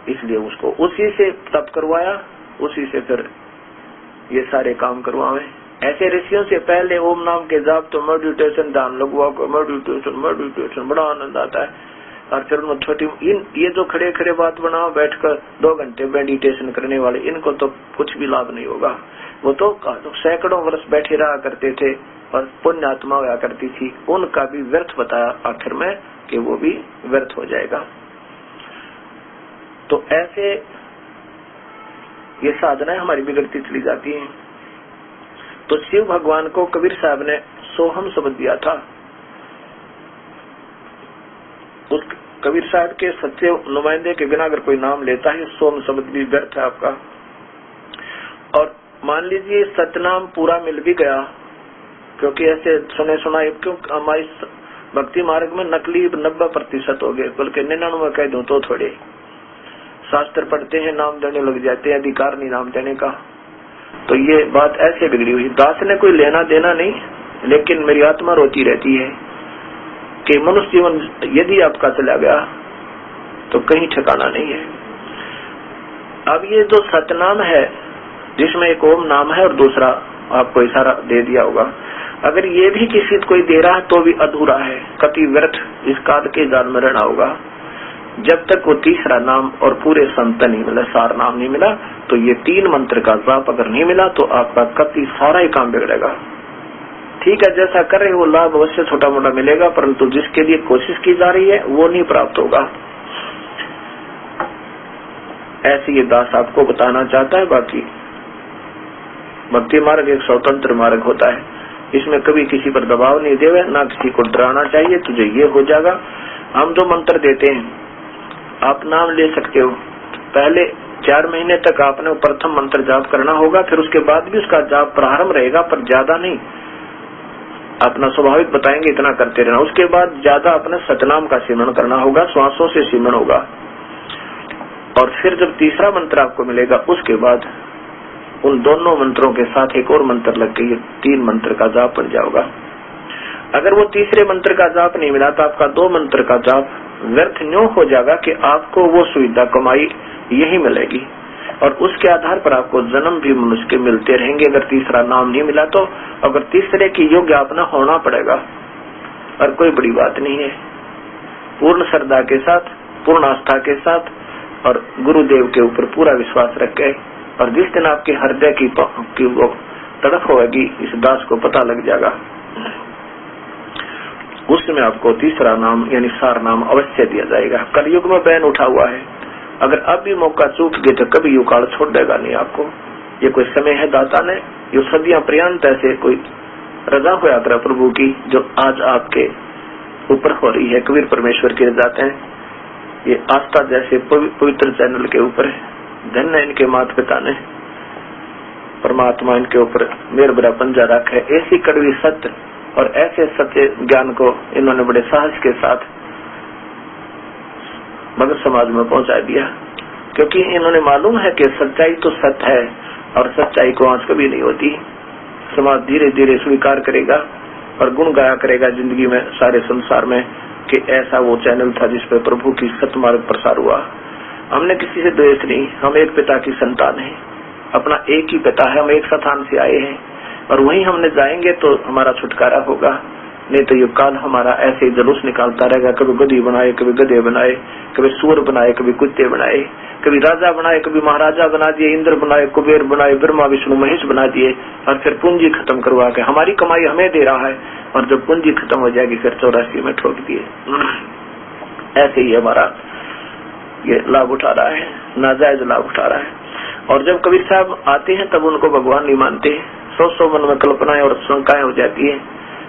A: इसलिए उसको उसी से तप करवाया, उसी से फिर ये सारे काम करवावे। ऐसे ऋषियों से पहले ओम नाम के जाप तो मेडिटेशन ध्यान लगवा को मेडिटेशन बड़ा आनंद आता है। और फिर उन छोटी ये जो खड़े खड़े बात बनाओ बैठकर 2 घंटे मेडिटेशन करने वाले, इनको तो कुछ भी लाभ नहीं होगा। वो तो सैकड़ों वर्ष बैठे रहा करते थे और पुण्य आत्मा हुआ करती थी, उनका भी व्यर्थ बताया आखिर में कि वो भी व्यर्थ हो जाएगा। तो ऐसे ये साधनाएं हमारी बिगड़ती चली जाती हैं। तो शिव भगवान को कबीर साहब ने सोहम शब्द दिया था। उस कबीर साहब के सच्चे नुमाइंदे के बिना अगर कोई नाम लेता है सोहम शब्द भी व्यर्थ है आपका। और मान लीजिए सतनाम पूरा मिल भी गया, क्योंकि ऐसे सुने सुनाए क्यों हमारी भक्ति मार्ग में नकली 90% हो गए, बल्कि 99 कह दूं तो थोड़े। शास्त्र पढ़ते हैं नाम देने लग जाते हैं, अधिकार नहीं नाम देने का। तो ये बात ऐसे बिगड़ी हुई। दास ने कोई लेना देना नहीं, लेकिन मेरी आत्मा रोती रहती है कि मनुष्य जीवन यदि आपका चला गया तो कहीं ठिकाना नहीं है। अब ये जो सतनाम है जिसमें एक ओम नाम है और दूसरा आपको इशारा दे दिया होगा, अगर ये भी किसी कोई दे रहा है तो भी अधूरा है, कति व्यर्थ इस काल के जाल में रहना होगा। जब तक वो तीसरा नाम और पूरे संत नहीं मिला, सार नाम नहीं मिला, तो ये 3 मंत्र का जाप अगर नहीं मिला तो आपका कति सारा ही काम बिगड़ेगा। ठीक है, जैसा कर रहे वो लाभ अवश्य छोटा मोटा मिलेगा, परंतु जिसके लिए कोशिश की जा रही है वो नहीं प्राप्त होगा। ऐसे ये दास आपको बताना चाहता है। बाकी भक्ति मार्ग एक स्वतंत्र मार्ग होता है, इसमें कभी किसी पर दबाव नहीं देवे, ना किसी को डराना चाहिए तुझे ये हो जाएगा। हम जो मंत्र देते हैं आप नाम ले सकते हो, पहले 4 महीने तक आपने प्रथम मंत्र जाप करना होगा, फिर उसके बाद भी उसका जाप प्रारंभ रहेगा, पर ज्यादा नहीं, अपना स्वाभाविक बताएंगे इतना करते रहना। उसके बाद ज्यादा अपने सतनाम का सिमरण करना होगा, श्वासों से सिमरण होगा। और फिर जब तीसरा मंत्र आपको मिलेगा उसके बाद उन दोनों मंत्रों के साथ एक और मंत्र लग के 3 मंत्र का जाप बन जाएगा। अगर वो तीसरे मंत्र का जाप नहीं मिला तो आपका 2 मंत्र का जाप व्यर्थ न्यों हो जाएगा कि आपको वो सुविधा कमाई यही मिलेगी और उसके आधार पर आपको जन्म भी मनुष्य के मिलते रहेंगे। अगर तीसरा नाम नहीं मिला तो अगर तीसरे की योग्य अपना होना पड़ेगा, और कोई बड़ी बात नहीं है। पूर्ण श्रद्धा के साथ, पूर्ण आस्था के साथ और गुरुदेव के ऊपर पूरा विश्वास रख के, और जिस दिन आपके हृदय की वो तड़प होगी इस दास को पता लग जाएगा, उसमें आपको तीसरा नाम यानी सार नाम अवश्य दिया जाएगा। कलयुग में बैन उठा हुआ है, अगर अब भी मौका चूक गए तो कभी यू काल छोड़ देगा नहीं आपको। ये कोई समय है दाता ने ये सदियां पर्यंत ऐसे कोई रजा हो यात्रा प्रभु की जो आज आपके ऊपर हो रही है। कबीर परमेश्वर की रजाते हैं, ये आस्था जैसे पवित्र चैनल के ऊपर धन्य इनके माता पिता ने, परमात्मा इनके ऊपर मेर बड़ा पंजा रखा है। ऐसी कड़वी सत्य और ऐसे सत्य ज्ञान को इन्होंने बड़े साहस के साथ मगर समाज में पहुंचा दिया, क्योंकि इन्होंने मालूम है कि सच्चाई तो सत्य है और सच्चाई को आंच कभी नहीं होती। समाज धीरे धीरे स्वीकार करेगा और गुण गाया करेगा जिंदगी में, सारे संसार में, कि ऐसा वो चैनल था जिस पर प्रभु की सत्य मार्ग प्रसार हुआ। हमने किसी से द्वेष नहीं, हम एक पिता की संतान हैं, अपना एक ही पिता है, हम एक स्थान से आए हैं और वहीं हमने जाएंगे तो हमारा छुटकारा होगा। नहीं तो ये काल हमारा ऐसे ही जुलूस निकालता रहेगा, कभी गधी बनाए, कभी गधे बनाए, कभी सूर बनाए, कभी कुत्ते बनाए, कभी राजा बनाए, कभी महाराजा बना दिए, इंद्र बनाए, कुबेर बनाए, ब्रह्मा विष्णु महेश बना दिए, और फिर पूंजी खत्म करवा के हमारी कमाई हमें दे रहा है, और जब पूंजी खत्म हो जाएगी फिर 84 में ठोक दिए। ऐसे ही हमारा ये लाभ उठा रहा है, नाजायज लाभ उठा रहा है। और जब कबीर साहब आते हैं तब उनको भगवान नहीं मानते, 100 मन में कल्पनाएं और शंकाएं हो जाती है।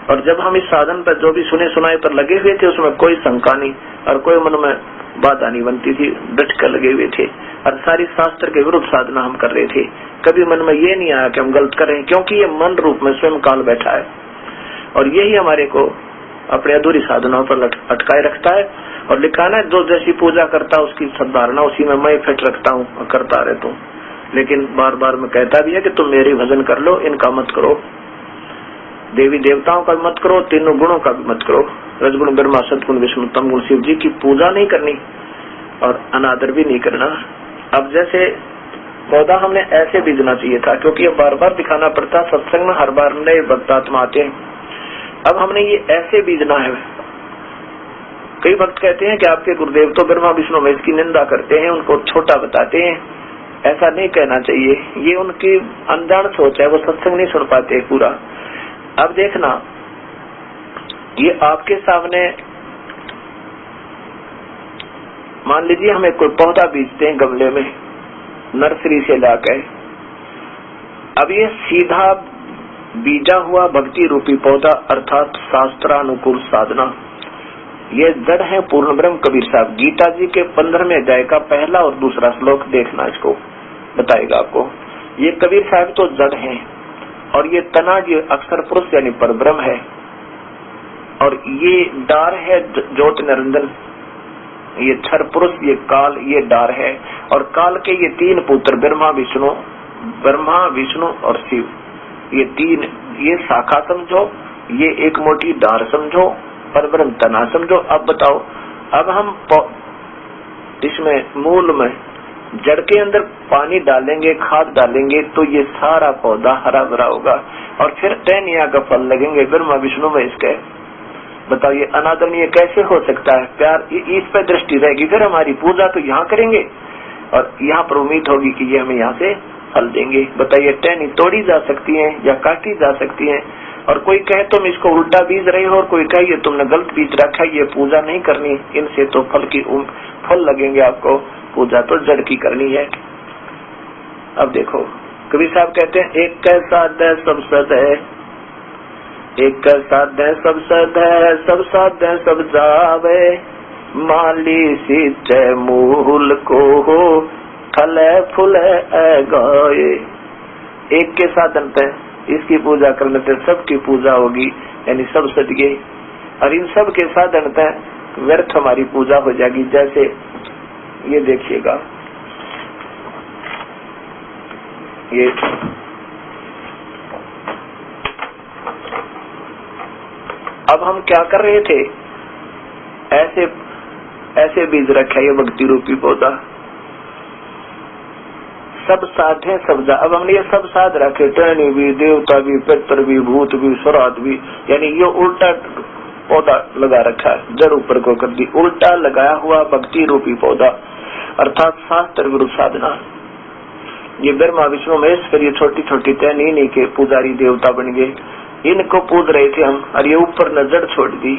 A: और जब हम इस साधन पर जो भी सुने सुनाए पर लगे हुए थे उसमें कोई शंका नहीं और कोई मन में बाधा नहीं बनती थी, डट कर लगे हुए थे और सारी शास्त्र के विरुद्ध साधना हम कर रहे थे। कभी मन में ये नहीं आया कि हम गलत कर रहे हैं, क्योंकि ये मन रूप में स्वयं काल बैठा है और यही हमारे को अपने अधूरी साधनाओं पर अटकाए रखता है। और लिखा ना, जो जैसी पूजा करता उसकी सद्धारणा उसी में मैं फिट रखता हूँ, करता रहता हूँ। लेकिन बार बार मैं कहता भी है कि तुम मेरे भजन कर लो, इनका मत करो, देवी देवताओं का भी मत करो, तीनों गुणों का भी मत करो, रजगुण ब्रह्मा सतगुण विष्णु तम गुण शिव जी की पूजा नहीं करनी और अनादर भी नहीं करना। अब जैसे पौधा हमने ऐसे बीजना चाहिए था, क्योंकि ये बार बार दिखाना पड़ता, सत्संग में हर बार नए भक्त आत्मा आते हैं। अब हमने ये ऐसे बीजना है। कई भक्त कहते हैं कि आपके गुरुदेव तो ब्रह्मा विष्णु महेश की निंदा करते हैं, उनको छोटा बताते हैं। ऐसा नहीं कहना चाहिए, ये उनकी अनजान सोच है, वो सत्संग नहीं सुन पाते पूरा। अब देखना, ये आपके सामने मान लीजिए हमें कोई पौधा बीजते हैं गमले में, नर्सरी से लाकर। अब ये सीधा बीजा हुआ भक्ति रूपी पौधा अर्थात शास्त्रानुकूल साधना, ये जड़ है पूर्ण ब्रह्म। कबीर साहब गीता जी के 15वें अध्याय का पहला और दूसरा श्लोक देखना, इसको बताएगा आपको। ये कबीर साहब तो जड़ है, और ये तना ये अक्षर पुरुष यानी परब्रह्म है, और ये डार है ज्योति निरंजन, ये क्षर पुरुष, ये काल, ये डार है। और काल के ये 3 पुत्र ब्रह्मा विष्णु और शिव, ये 3, ये शाखा समझो, ये एक मोटी डार समझो, परब्रह्म तना समझो। अब बताओ, अब हम इसमें मूल में जड़ के अंदर पानी डालेंगे, खाद डालेंगे, तो ये सारा पौधा हरा भरा होगा, और फिर टहनिया का फल लगेंगे ब्रह्मा विष्णु में इसके। बताओ ये अनादरणीय कैसे हो सकता है? प्यार इस पर दृष्टि रहेगी, फिर हमारी पूजा तो यहाँ करेंगे, और यहाँ पर उम्मीद होगी कि ये हमें यहाँ से फल देंगे। बताइए, टहनी तोड़ी जा सकती है या काटी जा सकती है, और कोई कहे तुम इसको उल्टा बीज रहे हो, और कोई कहे ये तुमने गलत बीज रखा है, ये पूजा नहीं करनी, इनसे तो फल लगेंगे आपको, पूजा तो जड़ की करनी है। अब देखो, कबीर साहब कहते हैं, एक कैसा दे सब सद है, एक कैसा दे सब सद है, सब साध है सब जावे, माली सींचे मूल को हो, फले फूले गाये। एक के साधन पे इसकी पूजा करने से सबकी पूजा होगी, यानी सब सदगे, और इन सब के साधन पे व्यर्थ हमारी पूजा हो जाएगी। जैसे ये देखिएगा, ये अब हम क्या कर रहे थे, ऐसे बीज रखा ये भक्ति रूपी पौधा, सब साध है सब जा। अब हमने ये सब साध रखे, टहनी भी, देवता भी, पितर भी, भूत भी, श्राद्ध भी, यानी ये उल्टा पौधा लगा रखा है, जड़ ऊपर को कर दी, उल्टा लगाया हुआ भक्ति रूपी पौधा अर्थात शास्त्र विरुद्ध साधना। ये ब्रह्मा विष्णु महेश, फिर ये छोटी छोटी टहनी के पुजारी देवता बन गए, इनको पूज रहे थे हम, और ये ऊपर नजर छोड़ दी।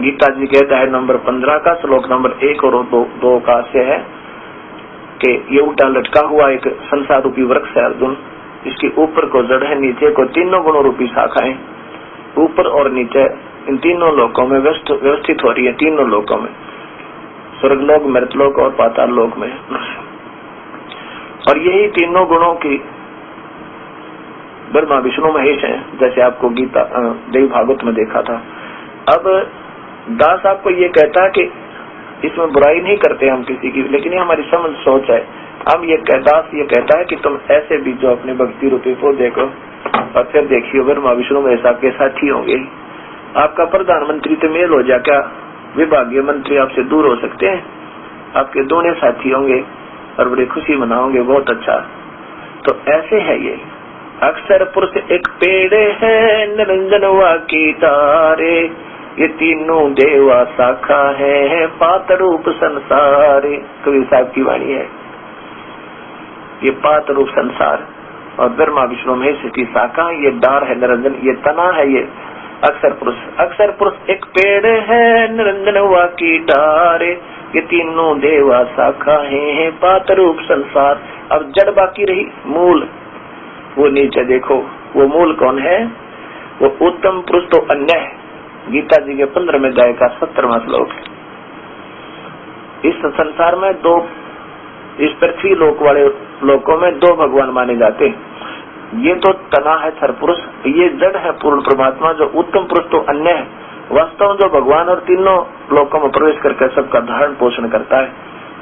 A: गीता जी कहता है नंबर 15 का श्लोक नंबर 1 और 2 का से है कि ये उल्टा लटका हुआ एक संसार रूपी वृक्ष है अर्जुन, इसके ऊपर को जड़ है, नीचे को तीनों गुणों रूपी शाखाएं, ऊपर और नीचे इन तीनों लोकों में व्यवस्थित हो रही है, तीनों लोकों में, स्वर्गलोक, मृतलोक और पाताल लोक में। और यही तीनों गुणों की ब्रह्मा विष्णु महेश है, जैसे आपको गीता देव भागवत में देखा था। अब दास आपको ये कहता है कि इसमें बुराई नहीं करते हम किसी की, लेकिन ये हमारी समझ सोच है। अब ये दास ये कहता है कि तुम ऐसे बीजो अपने भक्ति रूपी को देखो, और फिर देखियो ब्रह्मा विष्णु महेश आपके साथी होंगे, आपका प्रधानमंत्री तो मेल हो जाए, क्या विभागीय मंत्री आपसे दूर हो सकते हैं? आपके दोनों साथी होंगे और बड़ी खुशी मनाओगे, बहुत अच्छा। तो ऐसे है ये अक्षर पुरुष एक पेड़ है, निरंजन वा की तारे, ये तीनों देवा शाखा है, पात रूप संसार। कबीर साहब की वाणी है, ये पात रूप संसार, और ब्रह्मा विष्णु महेश की शाखा, ये डार है निरंजन, ये तना है, ये अक्षर पुरुष। अक्षर पुरुष एक पेड़ है, निरंजन वा की डारे, ये तीनों देवा शाखा है, पात रूप संसार। अब जड़ बाकी रही मूल, वो नीचे देखो, वो मूल कौन है? वो उत्तम पुरुष तो अन्य है। गीता जी के 15वें अध्याय का 17वां श्लोक। इस संसार में दो, इस पृथ्वी लोक वाले लोकों में दो भगवान माने जाते हैं। ये तो तना है क्षर पुरुष, ये जड़ है पूर्ण परमात्मा। जो उत्तम पुरुष तो अन्य है, वास्तव जो भगवान और तीनों लोकों में प्रवेश करके सबका धारण पोषण करता है,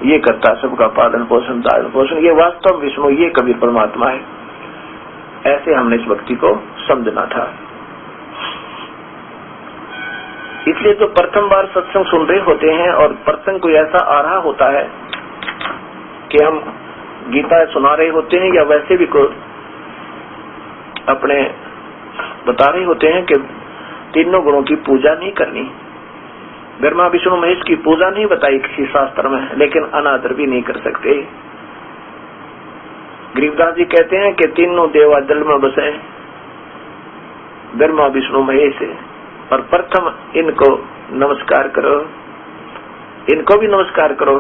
A: ये करता है सबका पालन पोषण धारण पोषण, ये वास्तव विष्णु, ये कबीर परमात्मा है। ऐसे हमने इस भक्ति को समझना था। इसलिए जो प्रथम बार सत्संग सुन रहे होते हैं और प्रसंग कोई ऐसा आ रहा होता है कि हम गीता सुना रहे होते हैं या वैसे भी को अपने बता रहे होते हैं कि तीनों गुणों की पूजा नहीं करनी। ब्रह्मा विष्णु महेश की पूजा नहीं बताई किसी शास्त्र में, लेकिन अनादर भी नहीं कर सकते। गरीबदास जी कहते हैं कि तीनों देवा जल में बसे, ब्रह्मा विष्णु महेश, और प्रथम इनको नमस्कार करो, इनको भी नमस्कार करो,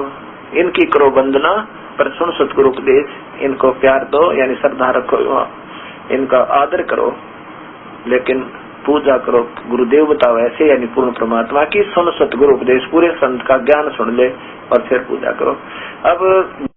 A: इनकी करो वंदना, पर सुन सतगुरु उपदेश, इनको प्यार दो यानी श्रद्धा रखो, इनका आदर करो, लेकिन पूजा करो गुरुदेव बताओ ऐसे, यानी पूर्ण परमात्मा की। सुन सतगुरु उपदेश, पूरे संत का ज्ञान सुन ले और फिर पूजा करो। अब